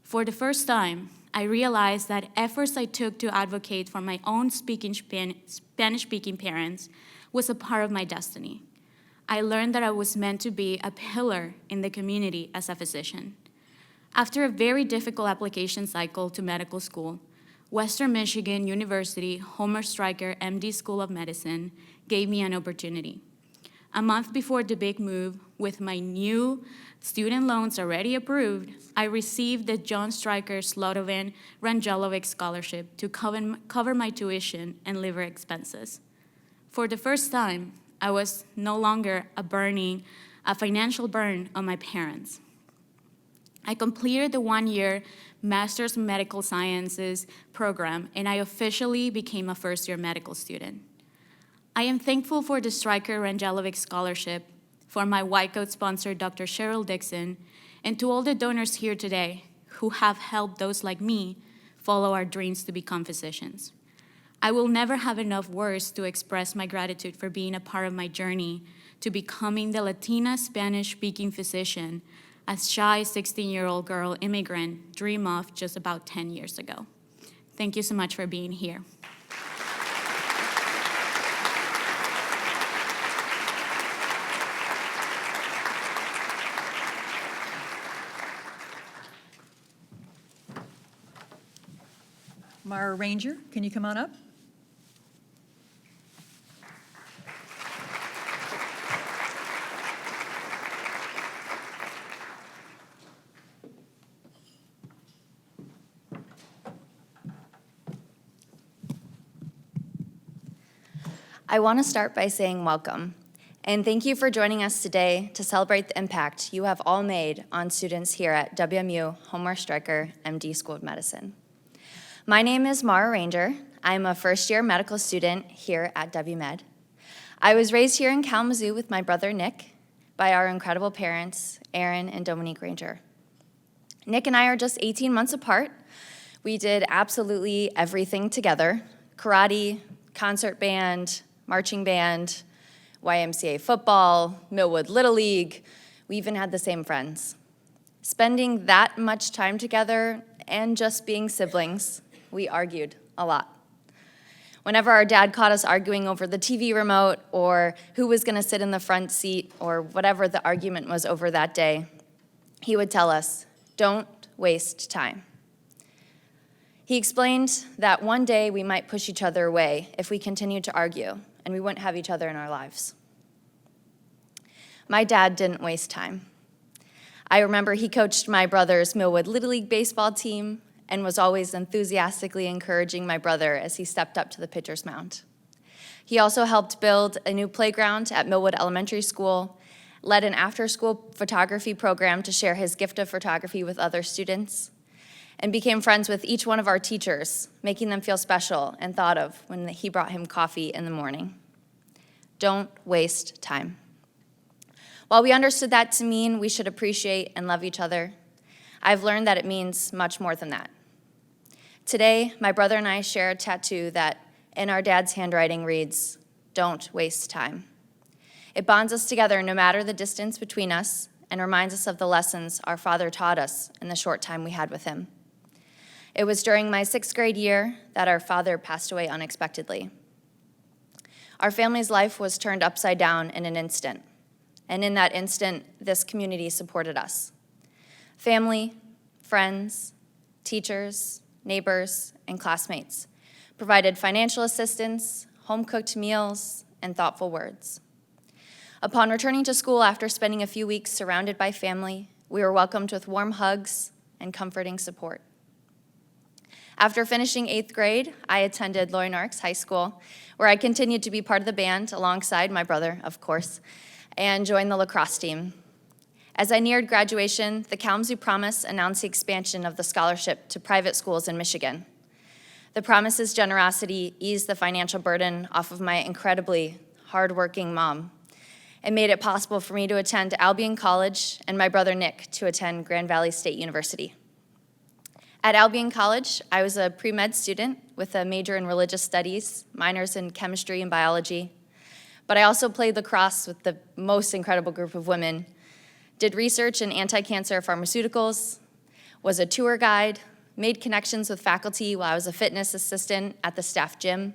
[SPEAKER 21] For the first time, I realized that efforts I took to advocate for my own Spanish-speaking parents was a part of my destiny. I learned that I was meant to be a pillar in the community as a physician. After a very difficult application cycle to medical school, Western Michigan University Homer Stryker MD School of Medicine gave me an opportunity. A month before the big move, with my new student loans already approved, I received the John Stryker Slotovan Rangelovic Scholarship to cover my tuition and living expenses. For the first time, I was no longer a financial burden on my parents. I completed the 1-year Master's in Medical Sciences program, and I officially became a first-year medical student. I am thankful for the Stryker Rangelovic Scholarship, for my white coat sponsor, Dr. Cheryl Dixon, and to all the donors here today who have helped those like me follow our dreams to become physicians. I will never have enough words to express my gratitude for being a part of my journey to becoming the Latina Spanish-speaking physician a shy 16-year-old girl immigrant dreamed of just about 10 years ago. Thank you so much for being here.
[SPEAKER 1] Mara Ranger, can you come on up?
[SPEAKER 3] I want to start by saying welcome, and thank you for joining us today to celebrate the impact you have all made on students here at WMU Homer Stryker MD School of Medicine. My name is Mara Ranger. I'm a first-year medical student here at WMed. I was raised here in Kalamazoo with my brother Nick by our incredible parents, Aaron and Dominique Ranger. Nick and I are just 18 months apart. We did absolutely everything together: karate, concert band, marching band, YMCA football, Millwood Little League. We even had the same friends. Spending that much time together and just being siblings, we argued a lot. Whenever our dad caught us arguing over the TV remote or who was gonna sit in the front seat or whatever the argument was over that day, he would tell us, "Don't waste time." He explained that one day we might push each other away if we continued to argue, and we wouldn't have each other in our lives. My dad didn't waste time. I remember he coached my brother's Millwood Little League baseball team and was always enthusiastically encouraging my brother as he stepped up to the pitcher's mound. He also helped build a new playground at Millwood Elementary School, led an after-school photography program to share his gift of photography with other students, and became friends with each one of our teachers, making them feel special and thought of when he brought him coffee in the morning. Don't waste time. While we understood that to mean we should appreciate and love each other, I've learned that it means much more than that. Today, my brother and I share a tattoo that, in our dad's handwriting, reads, "Don't waste time." It bonds us together no matter the distance between us and reminds us of the lessons our father taught us in the short time we had with him. It was during my 6th grade year that our father passed away unexpectedly. Our family's life was turned upside down in an instant, and in that instant, this community supported us. Family, friends, teachers, neighbors, and classmates provided financial assistance, home-cooked meals, and thoughtful words. Upon returning to school after spending a few weeks surrounded by family, we were welcomed with warm hugs and comforting support. After finishing 8th grade, I attended Loy Norrix High School, where I continued to be part of the band alongside my brother, of course, and joined the lacrosse team. As I neared graduation, the Kalamazoo Promise announced the expansion of the scholarship to private schools in Michigan. The Promise's generosity eased the financial burden off of my incredibly hardworking mom. It made it possible for me to attend Albion College and my brother Nick to attend Grand Valley State University. At Albion College, I was a pre-med student with a major in religious studies, minors in chemistry and biology. But I also played lacrosse with the most incredible group of women, did research in anti-cancer pharmaceuticals, was a tour guide, made connections with faculty while I was a fitness assistant at the staff gym,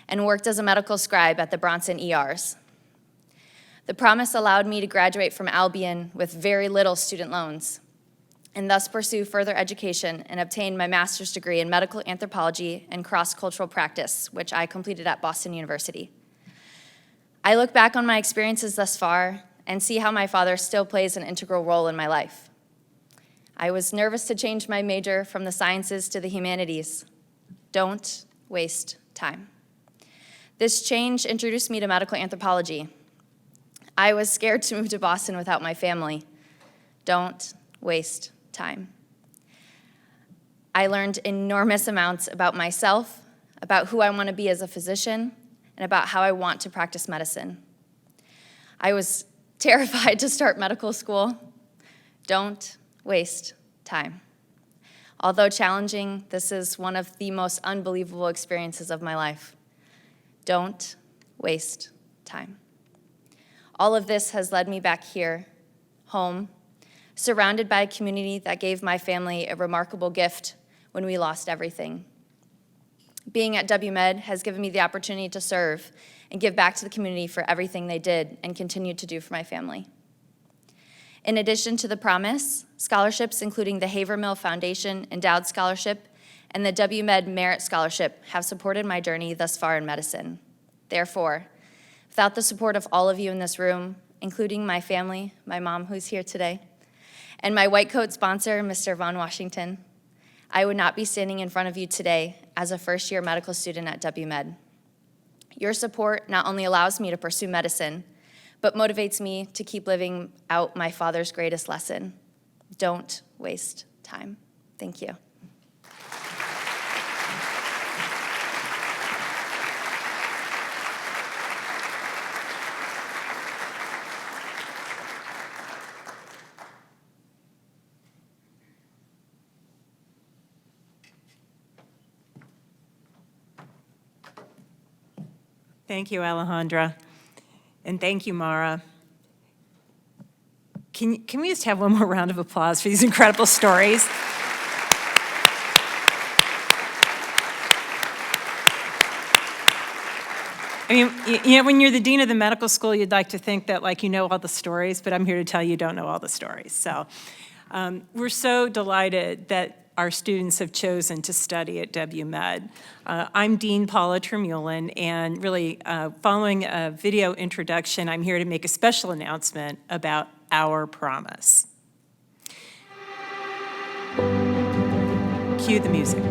[SPEAKER 3] and worked as a medical scribe at the Bronson ERs. The Promise allowed me to graduate from Albion with very little student loans, and thus pursue further education and obtain my master's degree in medical anthropology and cross-cultural practice, which I completed at Boston University. I look back on my experiences thus far and see how my father still plays an integral role in my life. I was nervous to change my major from the sciences to the humanities. Don't waste time. This change introduced me to medical anthropology. I was scared to move to Boston without my family. Don't waste time. I learned enormous amounts about myself, about who I want to be as a physician, and about how I want to practice medicine. I was terrified to start medical school. Don't waste time. Although challenging, this is one of the most unbelievable experiences of my life. Don't waste time. All of this has led me back here, home, surrounded by a community that gave my family a remarkable gift when we lost everything. Being at WMed has given me the opportunity to serve and give back to the community for everything they did and continue to do for my family. In addition to the Promise, scholarships including the Havermill Foundation Endowed Scholarship and the WMed Merit Scholarship have supported my journey thus far in medicine. Therefore, without the support of all of you in this room, including my family, my mom who's here today, and my white coat sponsor, Mr. Von Washington, I would not be standing in front of you today as a first-year medical student at WMed. Your support not only allows me to pursue medicine, but motivates me to keep living out my father's greatest lesson. Don't waste time. Thank you.
[SPEAKER 8] Thank you, Alejandra. And thank you, Mara. Can we just have one more round of applause for these incredible stories? I mean, you know, when you're the dean of the medical school, you'd like to think that, like, you know all the stories, but I'm here to tell you don't know all the stories. So we're so delighted that our students have chosen to study at WMed. I'm Dean Paula Termulin, and really following a video introduction, I'm here to make a special announcement about our Promise. Cue the music.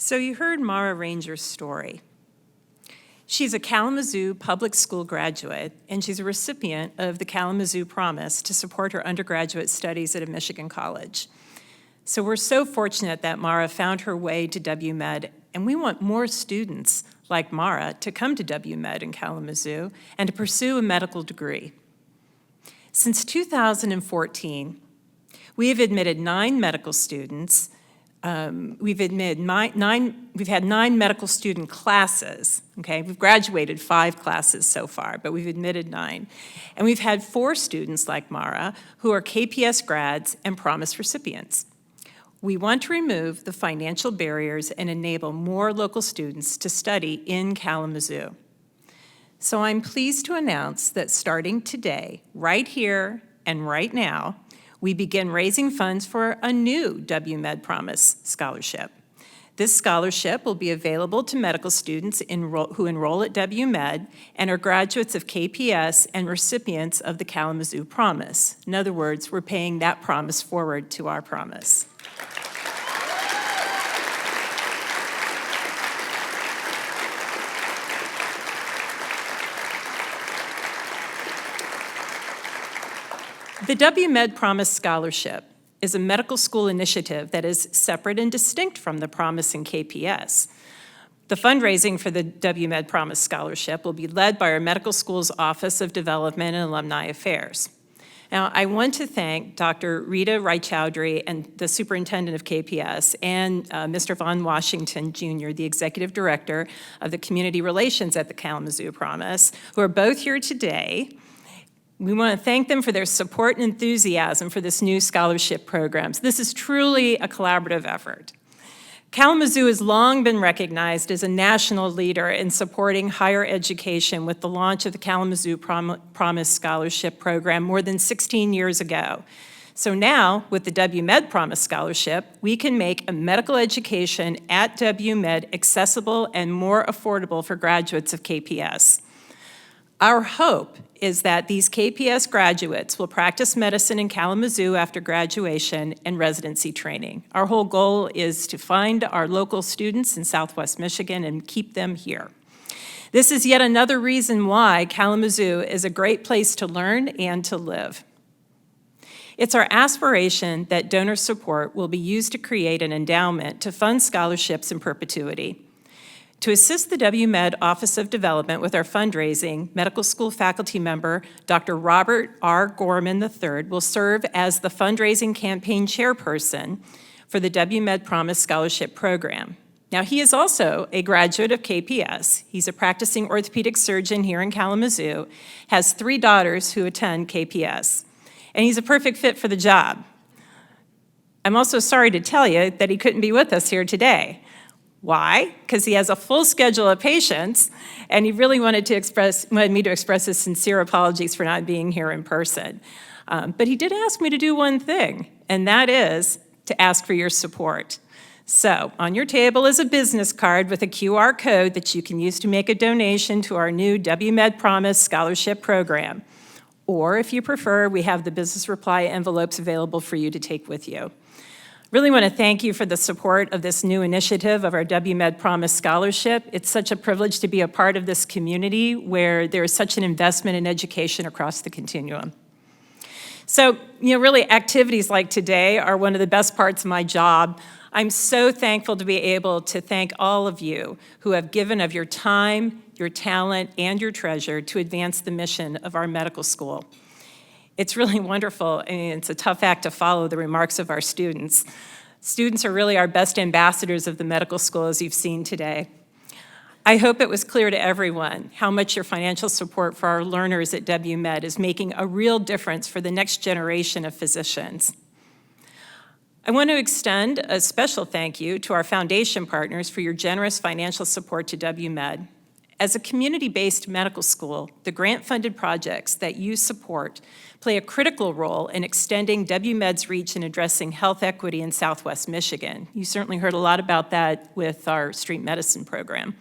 [SPEAKER 8] So you heard Mara Ranger's story. She's a Kalamazoo public school graduate, and she's a recipient of the Kalamazoo Promise to support her undergraduate studies at a Michigan college. So we're so fortunate that Mara found her way to WMed, and we want more students like Mara to come to WMed in Kalamazoo and to pursue a medical degree. Since 2014, we have admitted 9 medical students. We've had 9 medical student classes, okay? We've graduated 5 classes so far, but we've admitted 9. And we've had 4 students like Mara who are KPS grads and Promise recipients. We want to remove the financial barriers and enable more local students to study in Kalamazoo. So I'm pleased to announce that starting today, right here and right now, we begin raising funds for a new WMed Promise scholarship. This scholarship will be available to medical students who enroll at WMed and are graduates of KPS and recipients of the Kalamazoo Promise. In other words, we're paying that promise forward to our promise. The WMed Promise Scholarship is a medical school initiative that is separate and distinct from the Promise and KPS. The fundraising for the WMed Promise Scholarship will be led by our medical school's Office of Development and Alumni Affairs. Now, I want to thank Dr. Rita Rai-Chowdhury and the superintendent of KPS and Mr. Von Washington Jr., the executive director of the community relations at the Kalamazoo Promise, who are both here today. We want to thank them for their support and enthusiasm for this new scholarship program. This is truly a collaborative effort. Kalamazoo has long been recognized as a national leader in supporting higher education with the launch of the Kalamazoo Promise Scholarship Program more than 16 years ago. So now, with the WMed Promise Scholarship, we can make a medical education at WMed accessible and more affordable for graduates of KPS. Our hope is that these KPS graduates will practice medicine in Kalamazoo after graduation and residency training. Our whole goal is to find our local students in Southwest Michigan and keep them here. This is yet another reason why Kalamazoo is a great place to learn and to live. It's our aspiration that donor support will be used to create an endowment to fund scholarships in perpetuity. To assist the WMed Office of Development with our fundraising, medical school faculty member Dr. Robert R. Gorman III will serve as the fundraising campaign chairperson for the WMed Promise Scholarship Program. Now, he is also a graduate of KPS. He's a practicing orthopedic surgeon here in Kalamazoo, has 3 daughters who attend KPS, and he's a perfect fit for the job. I'm also sorry to tell you that he couldn't be with us here today. Why? Because he has a full schedule of patients, and he really wanted me to express his sincere apologies for not being here in person. But he did ask me to do one thing, and that is to ask for your support. So on your table is a business card with a QR code that you can use to make a donation to our new WMed Promise Scholarship Program. Or if you prefer, we have the business reply envelopes available for you to take with you. Really want to thank you for the support of this new initiative of our WMed Promise Scholarship. It's such a privilege to be a part of this community where there is such an investment in education across the continuum. So, really activities like today are one of the best parts of my job. I'm so thankful to be able to thank all of you who have given of your time, your talent, and your treasure to advance the mission of our medical school. It's really wonderful, and it's a tough act to follow the remarks of our students. Students are really our best ambassadors of the medical school, as you've seen today. I hope it was clear to everyone how much your financial support for our learners at WMed is making a real difference for the next generation of physicians. I want to extend a special thank you to our foundation partners for your generous financial support to WMed. As a community-based medical school, the grant-funded projects that you support play a critical role in extending WMed's reach in addressing health equity in Southwest Michigan. You certainly heard a lot about that with our street medicine program.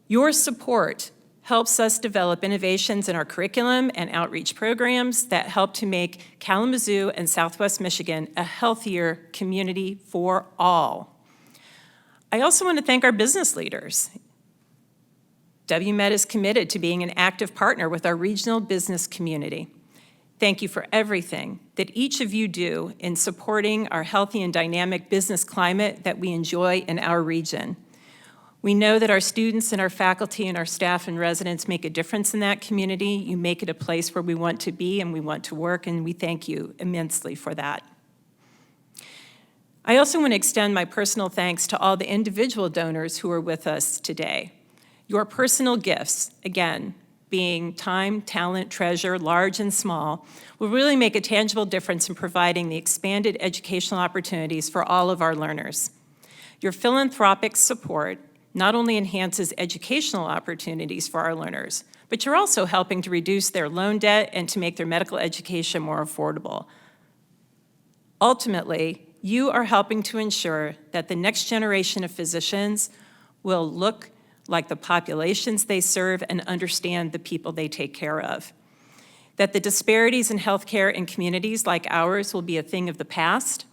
[SPEAKER 8] Your support helps us develop innovations in our curriculum and outreach programs that help to make Kalamazoo and Southwest Michigan a healthier community for all. I also want to thank our business leaders. WMed is committed to being an active partner with our regional business community. Thank you for everything that each of you do in supporting our healthy and dynamic business climate that we enjoy in our region. We know that our students and our faculty and our staff and residents make a difference in that community. You make it a place where we want to be and we want to work, and we thank you immensely for that. I also want to extend my personal thanks to all the individual donors who are with us today. Your personal gifts, again, being time, talent, treasure, large and small, will really make a tangible difference in providing the expanded educational opportunities for all of our learners. Your philanthropic support not only enhances educational opportunities for our learners, but you're also helping to reduce their loan debt and to make their medical education more affordable. Ultimately, you are helping to ensure that the next generation of physicians will look like the populations they serve and understand the people they take care of. That the disparities in healthcare in communities like ours will be a thing of the past,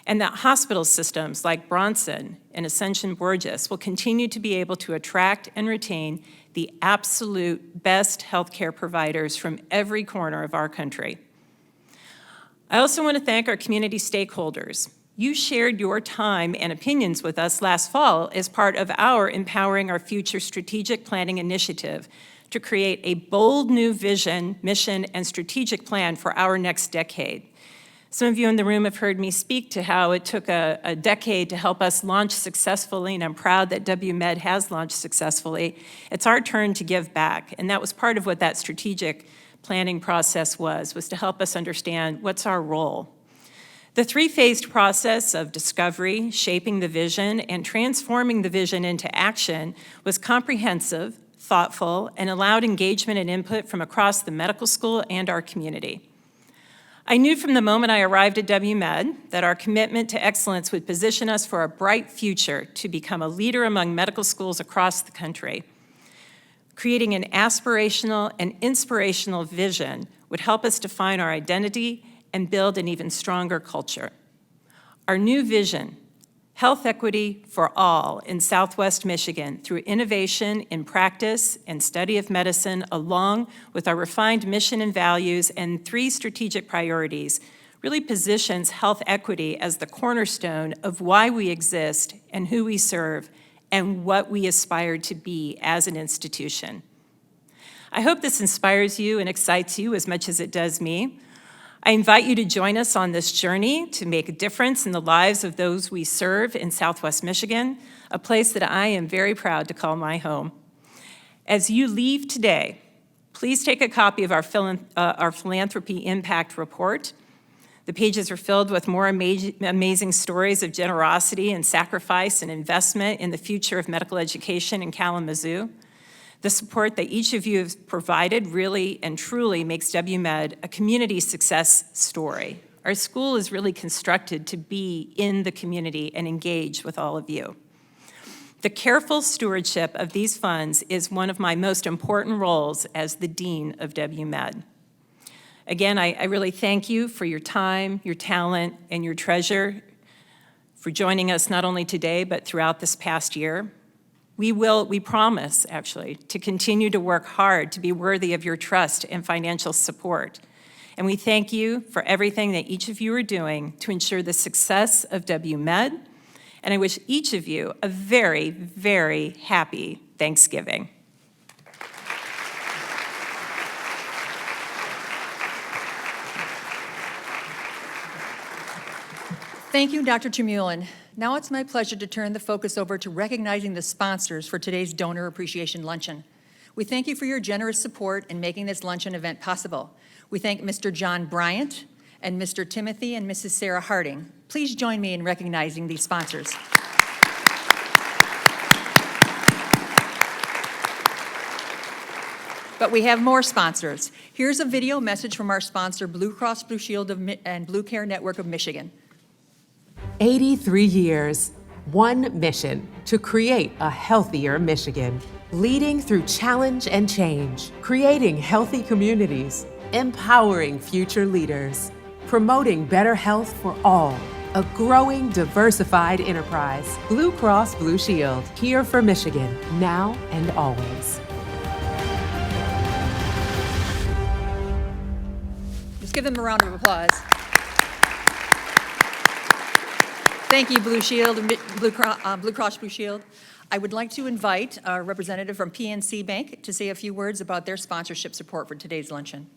[SPEAKER 8] and that hospital systems like Bronson and Ascension Borges will continue to be able to attract and retain the absolute best healthcare providers from every corner of our country. I also want to thank our community stakeholders. You shared your time and opinions with us last fall as part of our Empowering Our Future strategic planning initiative to create a bold new vision, mission, and strategic plan for our next decade. Some of you in the room have heard me speak to how it took a decade to help us launch successfully, and I'm proud that WMed has launched successfully. It's our turn to give back, and that was part of what that strategic planning process was to help us understand what's our role. The three-phased process of discovery, shaping the vision, and transforming the vision into action was comprehensive, thoughtful, and allowed engagement and input from across the medical school and our community. I knew from the moment I arrived at WMed that our commitment to excellence would position us for a bright future to become a leader among medical schools across the country. Creating an aspirational and inspirational vision would help us define our identity and build an even stronger culture. Our new vision, health equity for all in Southwest Michigan through innovation in practice and study of medicine, along with our refined mission and values and 3 strategic priorities, really positions health equity as the cornerstone of why we exist and who we serve and what we aspire to be as an institution. I hope this inspires you and excites you as much as it does me. I invite you to join us on this journey to make a difference in the lives of those we serve in Southwest Michigan, a place that I am very proud to call my home. As you leave today, please take a copy of our Philanthropy Impact Report. The pages are filled with more amazing stories of generosity and sacrifice and investment in the future of medical education in Kalamazoo. The support that each of you have provided really and truly makes WMed a community success story. Our school is really constructed to be in the community and engage with all of you. The careful stewardship of these funds is one of my most important roles as the Dean of WMed. Again, I really thank you for your time, your talent, and your treasure, for joining us not only today, but throughout this past year. We promise, actually, to continue to work hard to be worthy of your trust and financial support. And we thank you for everything that each of you are doing to ensure the success of WMed. And I wish each of you a very, very happy Thanksgiving.
[SPEAKER 1] Thank you, Dr. Tremulin. Now it's my pleasure to turn the focus over to recognizing the sponsors for today's Donor Appreciation Luncheon. We thank you for your generous support in making this luncheon event possible. We thank Mr. John Bryant and Mr. Timothy and Mrs. Sarah Harding. Please join me in recognizing these sponsors. But we have more sponsors. Here's a video message from our sponsor, Blue Cross Blue Shield and Blue Care Network of Michigan.
[SPEAKER 9] 83 years, one mission: to create a healthier Michigan. Leading through challenge and change, creating healthy communities, empowering future leaders, promoting better health for all, a growing, diversified enterprise. Blue Cross Blue Shield, here for Michigan, now and always.
[SPEAKER 1] Just give them a round of applause. Thank you, Blue Shield, Blue Cross Blue Shield. I would like to invite a representative from PNC Bank to say a few words about their sponsorship support for today's luncheon.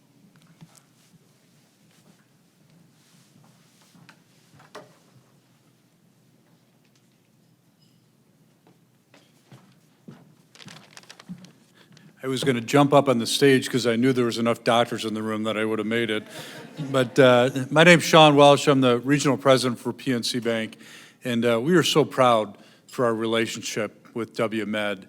[SPEAKER 10] I was going to jump up on the stage because I knew there was enough doctors in the room that I would have made it. But my name's Sean Welsh. I'm the regional president for PNC Bank, and we are so proud for our relationship with WMed.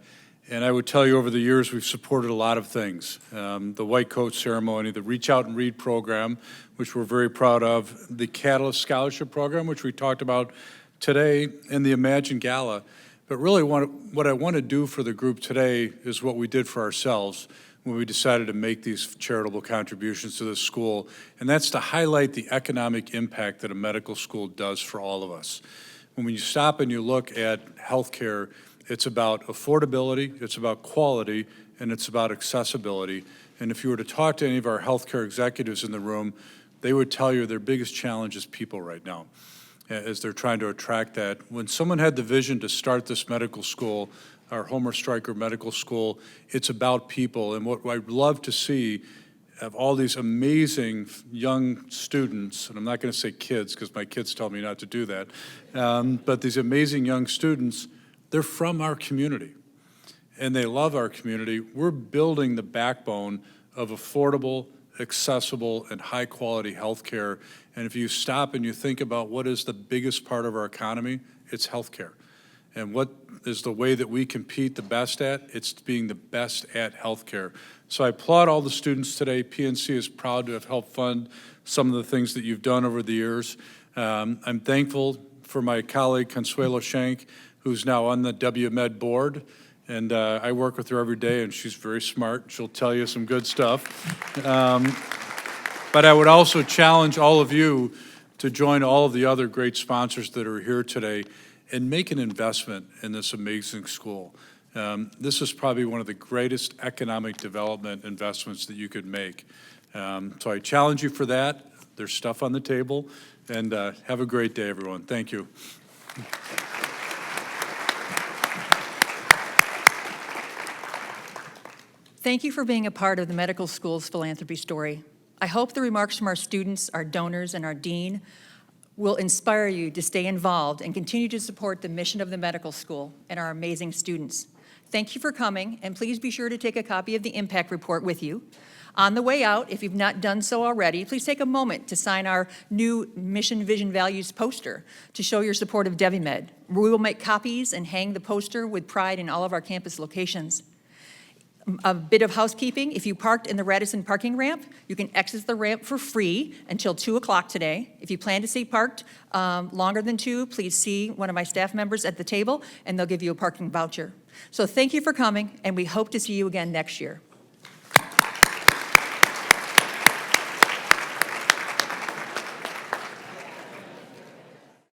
[SPEAKER 10] And I would tell you over the years we've supported a lot of things. The White Coat Ceremony, the Reach Out and Read program, which we're very proud of, the Catalyst Scholarship Program, which we talked about today, and the Imagine Gala. But really what I want to do for the group today is what we did for ourselves when we decided to make these charitable contributions to this school, and that's to highlight the economic impact that a medical school does for all of us. When you stop and you look at healthcare, it's about affordability, it's about quality, and it's about accessibility. And if you were to talk to any of our healthcare executives in the room, they would tell you their biggest challenge is people right now, as they're trying to attract that. When someone had the vision to start this medical school, our Homer Stryker Medical School, it's about people. And what I'd love to see of all these amazing young students, and I'm not going to say kids because my kids tell me not to do that, but these amazing young students, they're from our community and they love our community. We're building the backbone of affordable, accessible, and high-quality healthcare. And if you stop and you think about what is the biggest part of our economy, it's healthcare. And what is the way that we compete the best at? It's being the best at healthcare. So I applaud all the students today. PNC is proud to have helped fund some of the things that you've done over the years. I'm thankful for my colleague Consuelo Shank, who's now on the WMed board. And I work with her every day, and she's very smart. She'll tell you some good stuff. But I would also challenge all of you to join all of the other great sponsors that are here today and make an investment in this amazing school. This is probably one of the greatest economic development investments that you could make. So I challenge you for that. There's stuff on the table. And have a great day, everyone. Thank you.
[SPEAKER 1] Thank you for being a part of the medical school's philanthropy story. I hope the remarks from our students, our donors, and our dean will inspire you to stay involved and continue to support the mission of the medical school and our amazing students. Thank you for coming, and please be sure to take a copy of the impact report with you. On the way out, if you've not done so already, please take a moment to sign our new Mission, Vision, Values poster to show your support of WMed. We will make copies and hang the poster with pride in all of our campus locations. A bit of housekeeping: if you parked in the Radisson parking ramp, you can exit the ramp for free until 2 o'clock today. If you plan to stay parked longer than 2, please see one of my staff members at the table, and they'll give you a parking voucher. So thank you for coming, and we hope to see you again next year.